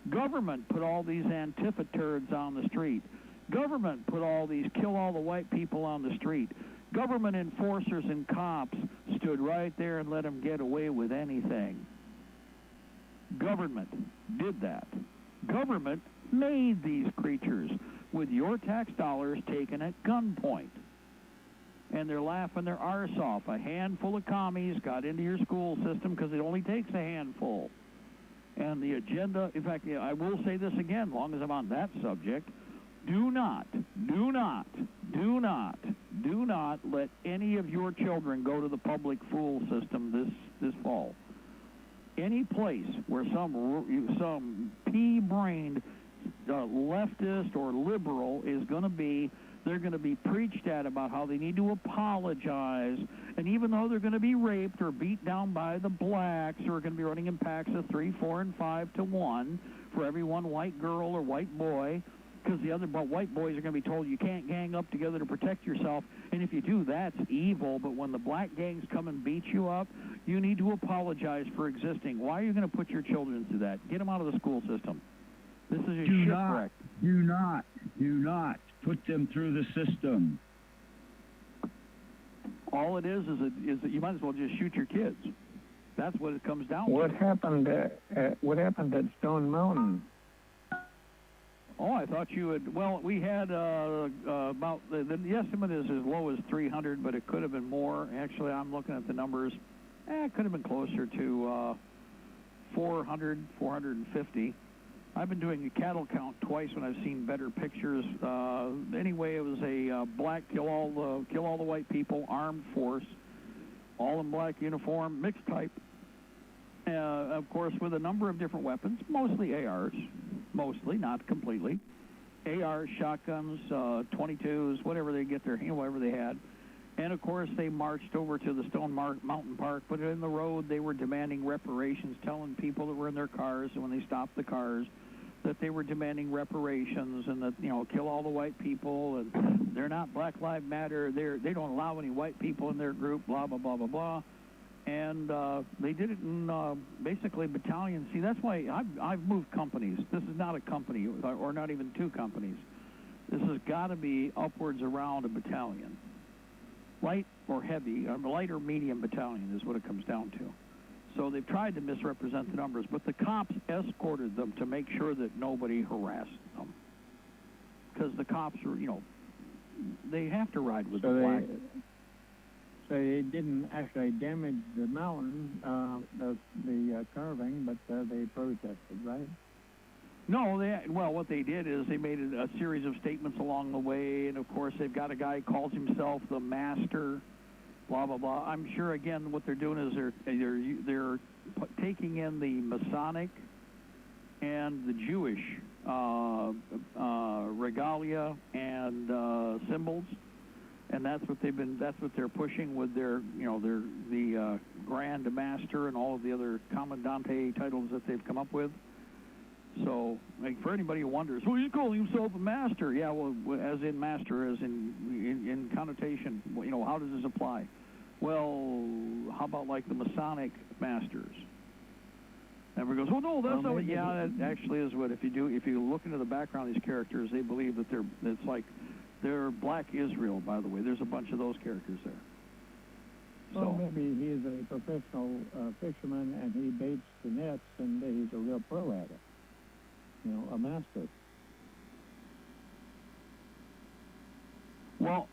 Government put all these Antifa turds on the street. Government put all these kill all the white people on the street. Government enforcers and cops stood right there and let them get away with anything. Government did that. Government made these creatures with your tax dollars taken at gunpoint. And they're laughing their arse off. A handful of commies got into your school system because it only takes a handful. And the agenda, in fact, I will say this again, long as I'm on that subject, do not let any of your children go to the public school system this fall. any place where some pea-brained leftist or liberal is going to be, they're going to be preached at about how they need to apologize, and even though they're going to be raped or beat down by the blacks who are going to be running in packs of 3, 4, and 5 to 1 for every one white girl or white boy, because the other white boys are going to be told you can't gang up together to protect yourself, and if you do, that's evil. But when the black gangs come and beat you up, you need to apologize for existing. Why are you going to put your children through that? Get them out of the school system. This is a shipwreck. Do not put them through the system. All it is that you might as well just shoot your kids. That's what it comes down What to. happened at Stone Mountain? Oh, I thought you had. Well, we had about the estimate is as low as 300, but it could have been more. Actually, I'm looking at the numbers. It could have been closer to 400, 450. I've been doing a cattle count twice when I've seen better pictures. Anyway, it was a black kill all the white people armed force, all in black uniform, mixed type. Of course, with a number of different weapons, mostly ARs, mostly, not completely. ARs, shotguns, 22s, whatever they get their, whatever they had. And of course, they marched over to the Stone Mountain Park, but in the road, they were demanding reparations, telling people that were in their cars, and when they stopped the cars, that they were demanding reparations, and that, kill all the white people, and they're not Black Lives Matter, they don't allow any white people in their group, blah, blah, blah, blah, blah. And they did it in basically battalions. See, that's why I've moved companies. This is not a company, or not even two companies. This has got to be upwards around a battalion. Light or heavy, light or medium battalion is what it comes down to. So they've tried to misrepresent the numbers, but the cops escorted them to make sure that nobody harassed them. Because the cops are, they have to ride with the black. So they didn't actually damage the mountain, the carving, but they protested, right? No, what they did is they made a series of statements along the way, and of course they've got a guy who calls himself the Master, blah, blah, blah. I'm sure, again, what they're doing is they're taking in the Masonic and the Jewish regalia and symbols, and that's what they're pushing with their, the Grand Master and all of the other Commandante titles that they've come up with. So, for anybody who wonders, well, he's calling himself a master. Yeah, well, as in master, as in connotation, how does this apply? Well, how about like the Masonic masters? Everybody goes, oh no, that's not. Yeah, that actually is what. If you look into the background of these characters, they believe that they're Black Israel. By the way, there's a bunch of those characters there. Well, maybe he's a professional fisherman and he baits the nets, and he's a real pro at it. A master. Well,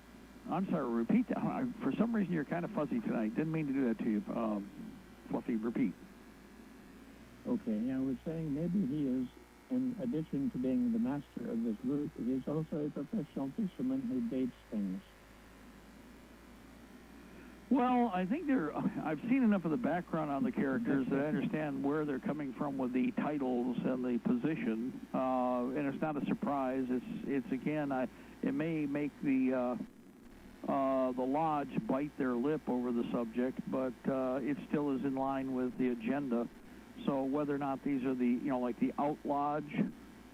I'm sorry, repeat that. For some reason, you're kind of fuzzy tonight. Didn't mean to do that to you. Fluffy, repeat. Okay, I was saying maybe he is, in addition to being the master of this group, he is also a professional fisherman who baits things. Well, I think I've seen enough of the background on the characters that I understand where they're coming from with the titles and the position, and it's not a surprise. It's again, it may make the lodge bite their lip over the subject, but it still is in line with the agenda. So whether or not these are the like the out lodge,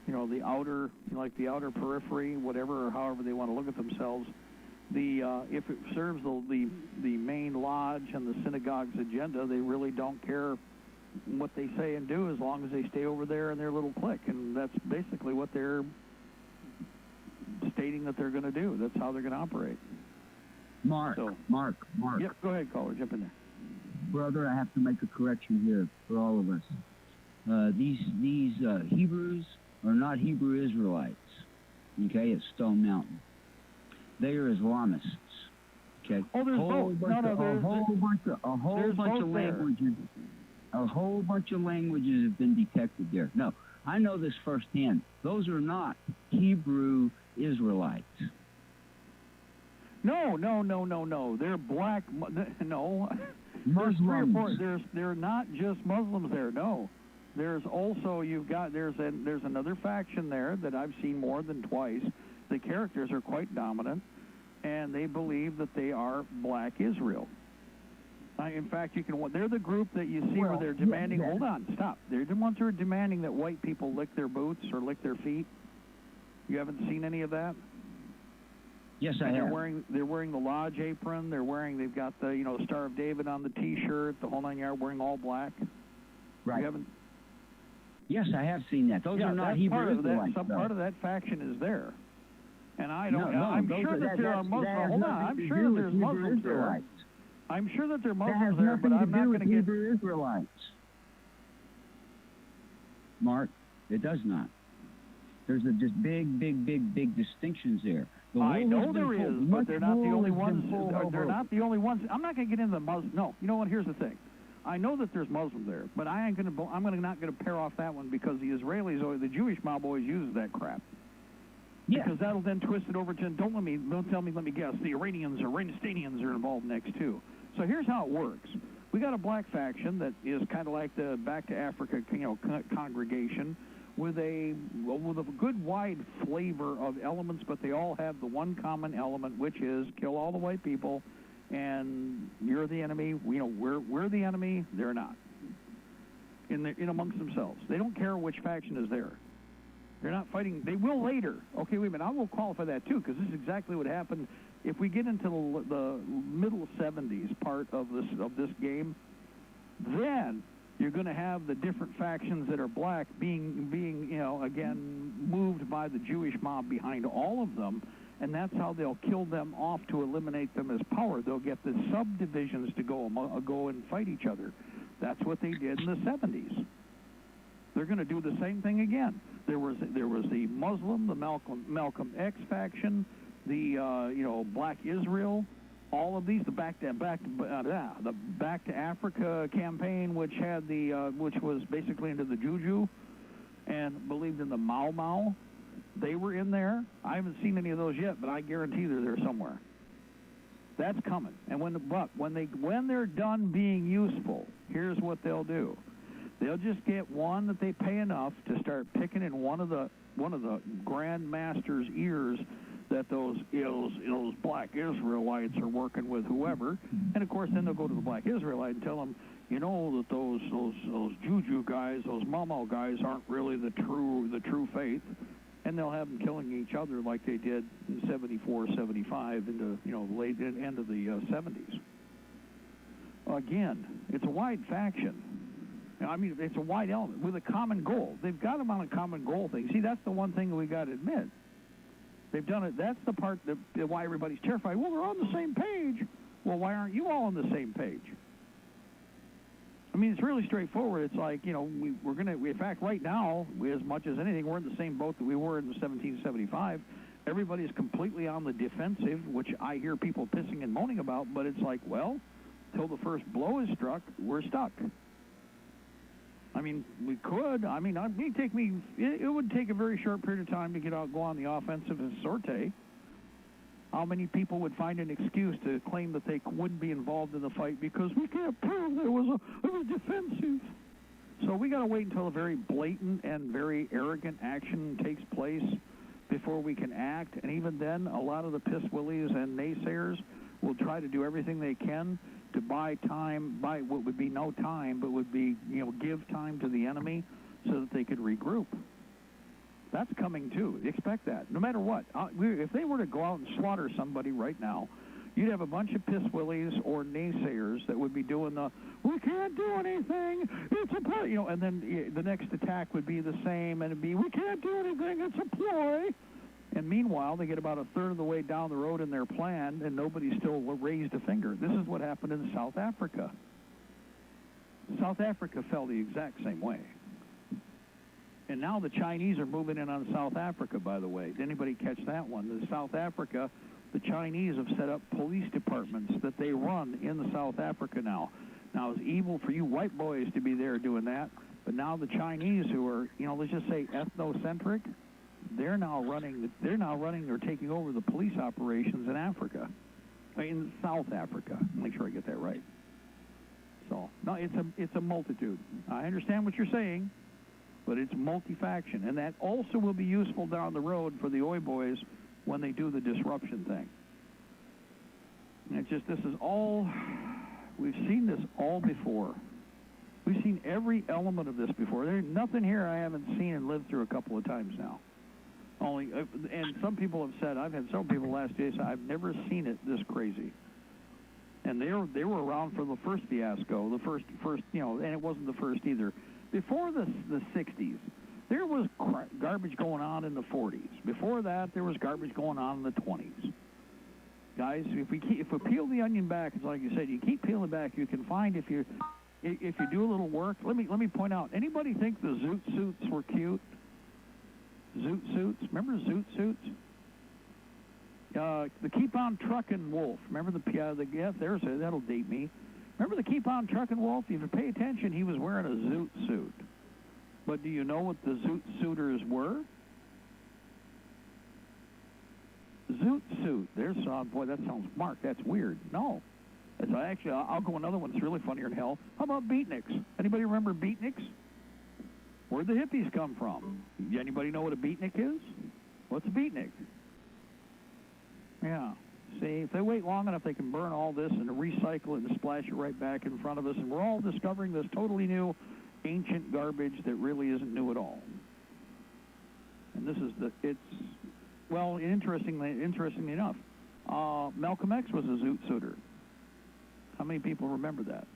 the outer the outer periphery, whatever or however they want to look at themselves. If it serves the main lodge and the synagogue's agenda, they really don't care what they say and do as long as they stay over there in their little clique, and that's basically what they're stating that they're going to do. That's how they're going to operate. Mark. Yep, go ahead, caller, jump in there. Brother, I have to make a correction here for all of us. These Hebrews are not Hebrew Israelites, okay, at Stone Mountain. They are Islamists. Okay. Oh, there's both. A whole bunch of languages have been detected there. No, I know this firsthand. Those are not Hebrew Israelites. No. They're black. No. there's 3 or 4. They're not just Muslims there. No, there's also there's another faction there that I've seen more than twice. The characters are quite dominant, and they believe that they are Black Israel. In fact, they're the group that you see where they're demanding. Hold on, stop. They're the ones who are demanding that white people lick their boots or lick their feet. You haven't seen any of that? Yes, I have. They're wearing the lodge apron. They've got the Star of David on the T-shirt, the whole 9 yards, wearing all black. Right. You haven't? Yes, I have seen that. Those are not Hebrew Israelites. Some part of that faction is there, and I don't. No, I'm sure that there are Muslims. Hold on, I'm sure that there's Muslims there. I'm sure that there are Muslims there, but I'm not going to get Hebrew Israelites. Mark, it does not. There's just big distinctions there. I know there is, but they're not the only ones. They're not the only ones. I'm not going to get into the Muslim. No, you know what? Here's the thing. I know that there's Muslims there, but I'm not going to pair off that one because the Israelis or the Jewish mob always uses that crap. Yeah. Because that'll then twist it over to don't tell me. Let me guess. The Iranians or Iranians are involved next too. So here's how it works. We got a black faction that is kind of like the Back to Africa, congregation, with a good wide flavor of elements, but they all have the one common element, which is kill all the white people, and you're the enemy. We're the enemy. They're not. In amongst themselves, they don't care which faction is there. They're not fighting. They will later. Okay, wait a minute. I will qualify that too, because this is exactly what happened. If we get into the middle 70s part of this game, then you're going to have the different factions that are black being again moved by the Jewish mob behind all of them, and that's how they'll kill them off to eliminate them as power. They'll get the subdivisions to go and fight each other. That's what they did in the 70s. They're going to do the same thing again. There was the Muslim, the Malcolm X faction, the Black Israel, all of these, the Back to Africa campaign, which had which was basically into the Juju, and believed in the Mau. They were in there. I haven't seen any of those yet, but I guarantee they're there somewhere. That's coming. And when they're done being useful, here's what they'll do. They'll just get one that they pay enough to start picking in one of the Grand Master's ears that those Black Israelites are working with whoever, and of course then they'll go to the Black Israelite and tell them, that those Juju guys, those Mau guys aren't really the true faith, and they'll have them killing each other like they did in 74, 75 into late end of the 70s. Again, it's a wide faction. I mean, it's a wide element with a common goal. They've got them on a common goal thing. See, that's the one thing we got to admit. They've done it. That's the part that why everybody's terrified. Well, they're on the same page. Well, why aren't you all on the same page? I mean, it's really straightforward. It's like, we're going to, in fact, right now, as much as anything, we're in the same boat that we were in 1775. Everybody's completely on the defensive, which I hear people pissing and moaning about, but it's like, well, till the first blow is struck, we're stuck. I mean, we could. I mean, it would take a very short period of time to go on the offensive and sortie. How many people would find an excuse to claim that they wouldn't be involved in the fight because we can't prove it was defensive? So we got to wait until a very blatant and very arrogant action takes place before we can act. And even then, a lot of the piss willies and naysayers will try to do everything they can to buy what would be no time, but would be, give time to the enemy so that they could regroup. That's coming too. Expect that. No matter what. If they were to go out and slaughter somebody right now, you'd have a bunch of piss willies or naysayers that would be doing we can't do anything, it's a ploy, and then the next attack would be the same, and it'd be, we can't do anything, it's a ploy. And meanwhile, they get about a third of the way down the road in their plan, and nobody's still raised a finger. This is what happened in South Africa. South Africa fell the exact same way. And now the Chinese are moving in on South Africa, by the way. Did anybody catch that one? In South Africa, the Chinese have set up police departments that they run in South Africa now. Now, it's evil for you white boys to be there doing that, but now the Chinese who are, let's just say ethnocentric, they're taking over the police operations in Africa, in South Africa. Make sure I get that right. So, no, it's a multitude. I understand what you're saying, but it's multi-faction, and that also will be useful down the road for the Oi boys when they do the disruption thing. And it's just, this is all, we've seen this all before. We've seen every element of this before. There's nothing here I haven't seen and lived through a couple of times now. Only, and some people have said, I've had some people last day say, I've never seen it this crazy. And they were around for the first fiasco, the first, and it wasn't the first either. Before the 60s, there was garbage going on in the 40s. Before that, there was garbage going on in the 20s. Guys, if we peel the onion back, it's like you said, you keep peeling back, you can find if you do a little work. Let me point out. Anybody think the zoot suits were cute? Zoot suits. Remember zoot suits? The Keep On Truckin' Wolf. Remember that'll date me. Remember the Keep On Truckin' Wolf? If you pay attention, he was wearing a zoot suit. But do you know what the zoot suiters were? Zoot suit. Boy, that sounds Mark. That's weird. No. I'll go another one that's really funnier than hell. How about beatniks? Anybody remember beatniks? Where'd the hippies come from? Anybody know what a beatnik is? What's a beatnik? Yeah. See, if they wait long enough, they can burn all this and recycle it and splash it right back in front of us, and we're all discovering this totally new, ancient garbage that really isn't new at all. And this is interestingly enough, Malcolm X was a zoot suiter. How many people remember that?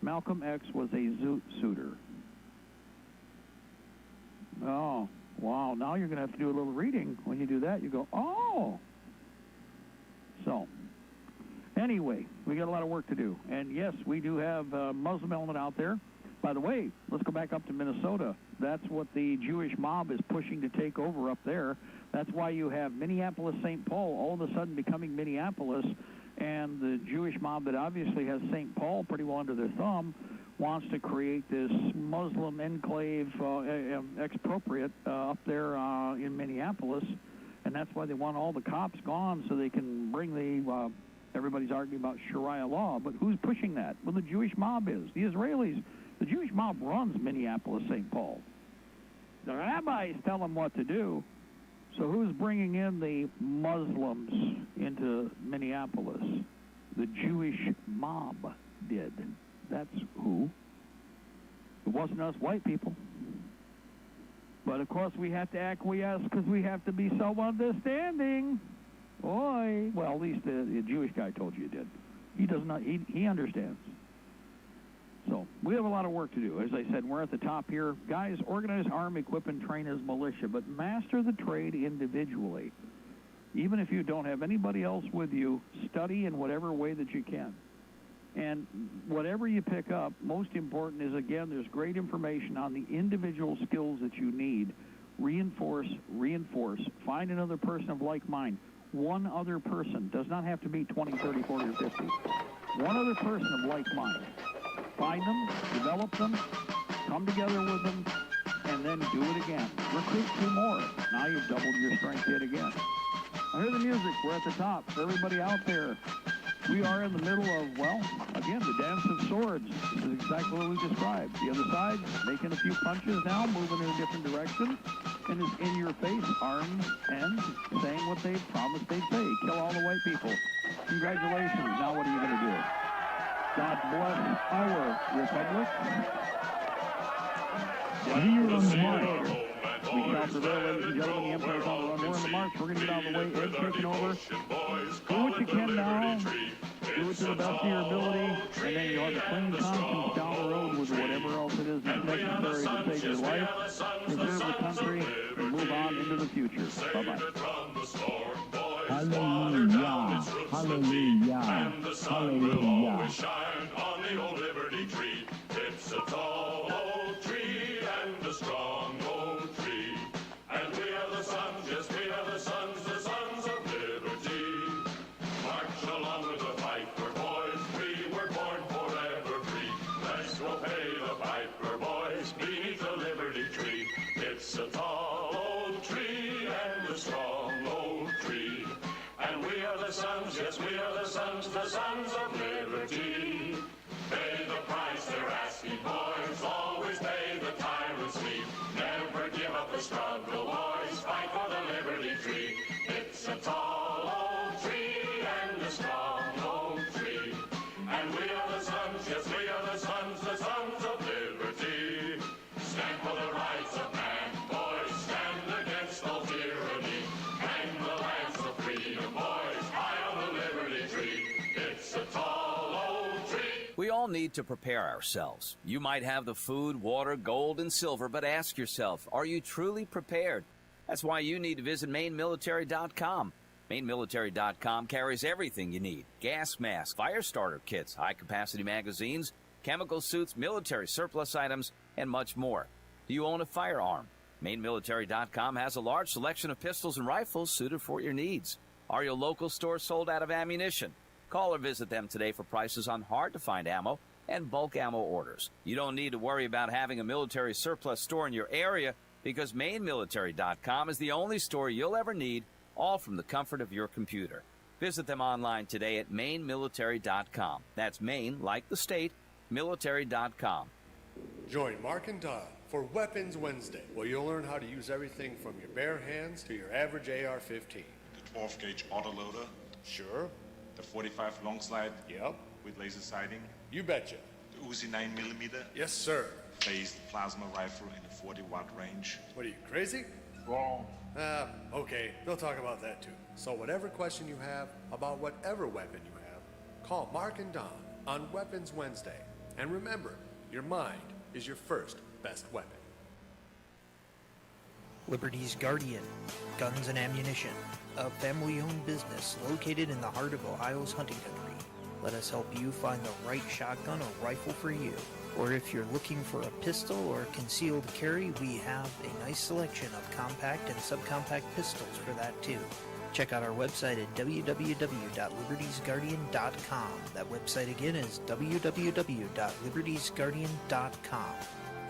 Malcolm X was a zoot suiter. Oh, wow. Now you're going to have to do a little reading. When you do that, you go, oh. So, anyway, we got a lot of work to do. And, yes, we do have a Muslim element out there. By the way, let's go back up to Minnesota. That's what the Jewish mob is pushing to take over up there. That's why you have Minneapolis, St. Paul all of a sudden becoming Minneapolis, and the Jewish mob that obviously has St. Paul pretty well under their thumb wants to create this Muslim enclave expropriate up there in Minneapolis, and that's why they want all the cops gone so they can bring the everybody's arguing about Sharia law, but who's pushing that? Well, the Jewish mob is. The Israelis. The Jewish mob runs Minneapolis, St. Paul. The rabbis tell them what to do. So who's bringing in the Muslims into Minneapolis? The Jewish mob did. That's who. It wasn't us white people. But, of course, we have to acquiesce because we have to be so understanding. Oi. Well, at least the Jewish guy told you he did. He does not. He understands. So we have a lot of work to do. As I said, we're at the top here. Guys, organize, arm, equip, and train as militia, but master the trade individually. Even if you don't have anybody else with you, study in whatever way that you can. And whatever you pick up, most important is, again, there's great information on the individual skills that you need. Reinforce. Find another person of like mind. One other person. Does not have to be 20, 30, 40, or 50. One other person of like mind. Find them, develop them, come together with them, and then do it again. Recruit 2 more. Now you've doubled your strength yet again. Now hear the music. We're at the top. For everybody out there, we are in the middle of, well, again, the dance of swords. This is exactly what we described. The other side making a few punches now, moving in a different direction, and is in your face, armed and saying what they promised they'd say. Kill all the white people. Congratulations. Now what are you going to do? God bless our republic. Here on the march. We shall prevail, ladies and gentlemen. The Empire's on the run. We're in the march. We're going to get out of the way. Ed's taking over. Do what you can now. Do it to the best of your ability. And then you'll have a clean conscience down the road with whatever else it is that's necessary to save your life, preserve the country, and move on into the future. Bye-bye. Hallelujah. Hallelujah. Hallelujah. Shine on the old Liberty tree. It's a tall old tree and a strong old tree. And we are the sons, yes, we are the sons of liberty. March along with the Piper boys. We were born forever free. Let's go pay the Piper boys beneath the Liberty tree. It's a tall old tree and a strong old tree. And we are the sons, yes, we are the sons of liberty. Pay the price they're asking, boys. Always pay the tyrant's fee. Never give up the struggle, boys. Fight for the Liberty Tree. It's a tall old tree and a strong old tree. And we are the sons, yes, we are the sons of liberty. Stand for the rights of man, boys. Stand against all tyranny. Hang the lance of freedom, boys. High on the Liberty Tree. It's a tall old tree. We all need to prepare ourselves. You might have the food, water, gold, and silver, but ask yourself, are you truly prepared? That's why you need to visit MaineMilitary.com. MaineMilitary.com carries everything you need. Gas masks, fire starter kits, high-capacity magazines, chemical suits, military surplus items, and much more. Do you own a firearm? MaineMilitary.com has a large selection of pistols and rifles suited for your needs. Are your local stores sold out of ammunition? Call or visit them today for prices on hard-to-find ammo and bulk ammo orders. You don't need to worry about having a military surplus store in your area because MaineMilitary.com is the only store you'll ever need, all from the comfort of your computer. Visit them online today at MaineMilitary.com. That's Maine, like the state, military.com. Join Mark and Don for Weapons Wednesday, where you'll learn how to use everything from your bare hands to your average AR-15. The 12 gauge autoloader. Sure. The 45 long slide. Yep. With laser sighting. You betcha. The Uzi 9mm. Yes, sir. Phased plasma rifle in the 40-watt range. What are you, crazy? Wrong. Okay, they'll talk about that too. So whatever question you have about whatever weapon you have, call Mark and Don on Weapons Wednesday. And remember, your mind is your first best weapon. Liberty's Guardian, Guns and Ammunition, a family-owned business located in the heart of Ohio's hunting country. Let us help you find the right shotgun or rifle for you. Or if you're looking for a pistol or concealed carry, we have a nice selection of compact and subcompact pistols for that too. Check out our website at www.libertiesguardian.com. That website again is www.libertiesguardian.com.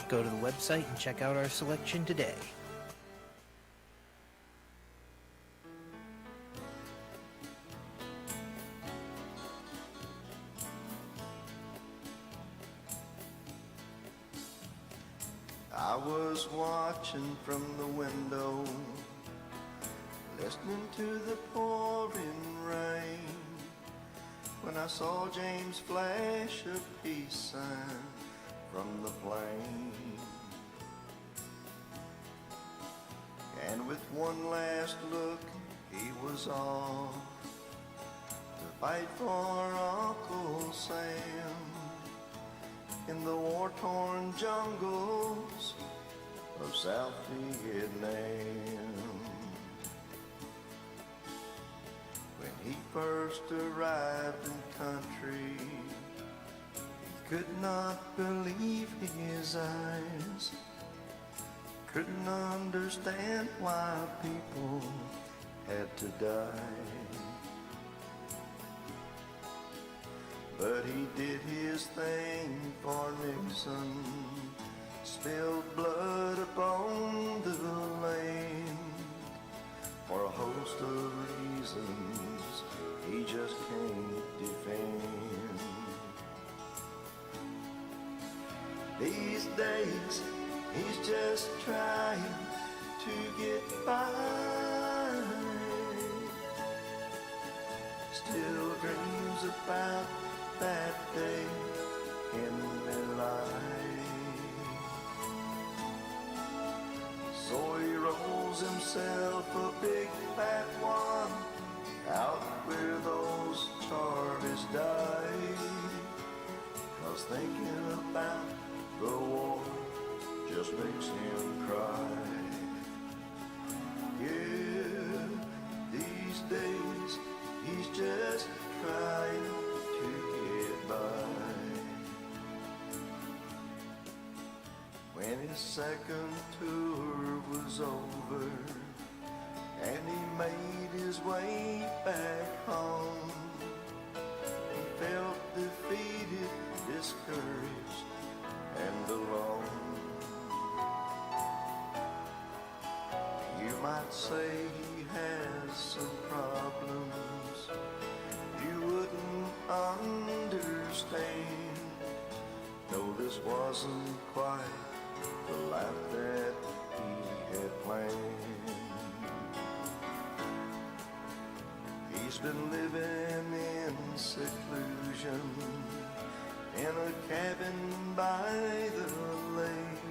Go to the website and check out our selection today. I was watching from the window, listening to the pouring rain, when I saw James flash a peace sign from the plane. And with one last look, he was off to fight for Uncle Sam in the war-torn jungles of South Vietnam. When he first arrived in country, he could not believe his eyes, couldn't understand why people had to die. But he did his thing for Nixon, spilled blood upon the land. For a host of reasons he just can't defend. These days he's just trying to get by, still dreams about that day in their life. So he rolls himself a big fat one out where those Charlies died, 'cause thinking about the war just makes him cry. Yeah, these days he's just trying to get by. When his second tour was over and he made his way back home, he felt defeated, discouraged, and alone. You might say he has some problems you wouldn't understand, know this wasn't quite the life that he had planned. He's been living in seclusion in a cabin by the lake.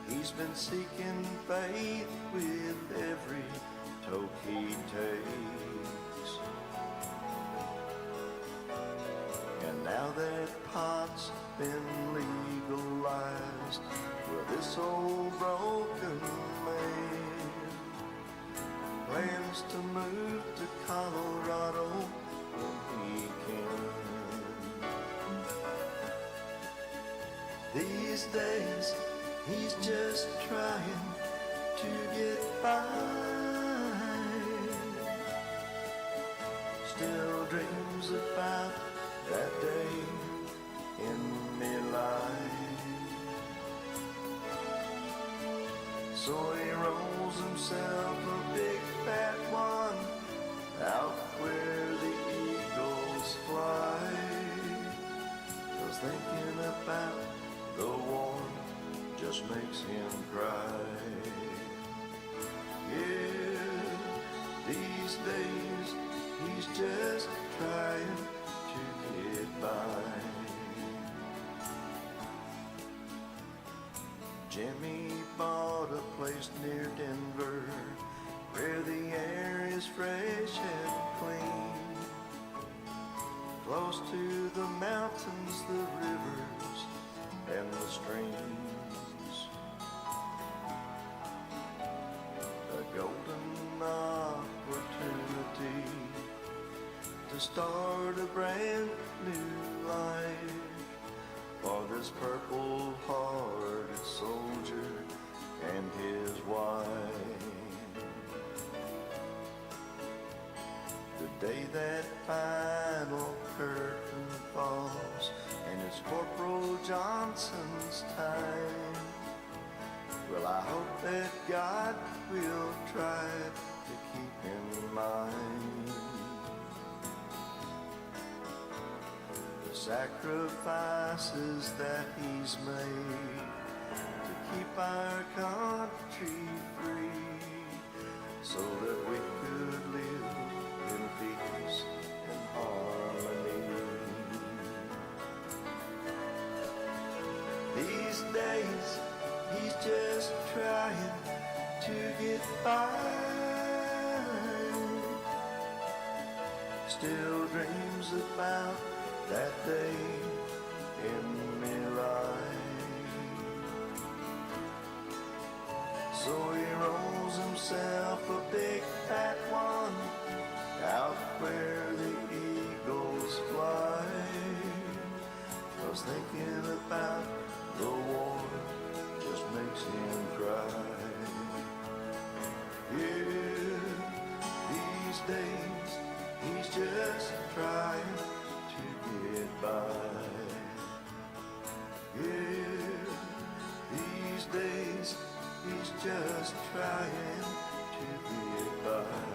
He's been seeking faith with every toke he takes. And now that pot's been legalized, well, this old broken man plans to move to Colorado when he can. These days, he's just trying to get by. Still dreams about that day in their life. So he rolls himself a big fat one out where the eagles fly. 'Cause thinking about the war just makes him cry. Yeah, these days he's just trying to get by. Jimmy bought a place near Denver where the air is fresh and clean, close to the mountains, the rivers, and the streams. A golden opportunity to start a brand new life for this purple-hearted soldier and his wife. The day that final curtain falls and it's Corporal Johnson's time, well, I hope that God will try to keep in mind the sacrifices that he's made to keep our country free, so that we could live in peace and harmony. These days, he's just trying to get by. Still dreams about that day in their life. So he rolls himself a big fat one out where the eagles fly. 'Cause thinking about the war just makes him cry. Yeah, these days he's just trying to get by. Yeah, these days he's just trying to get by.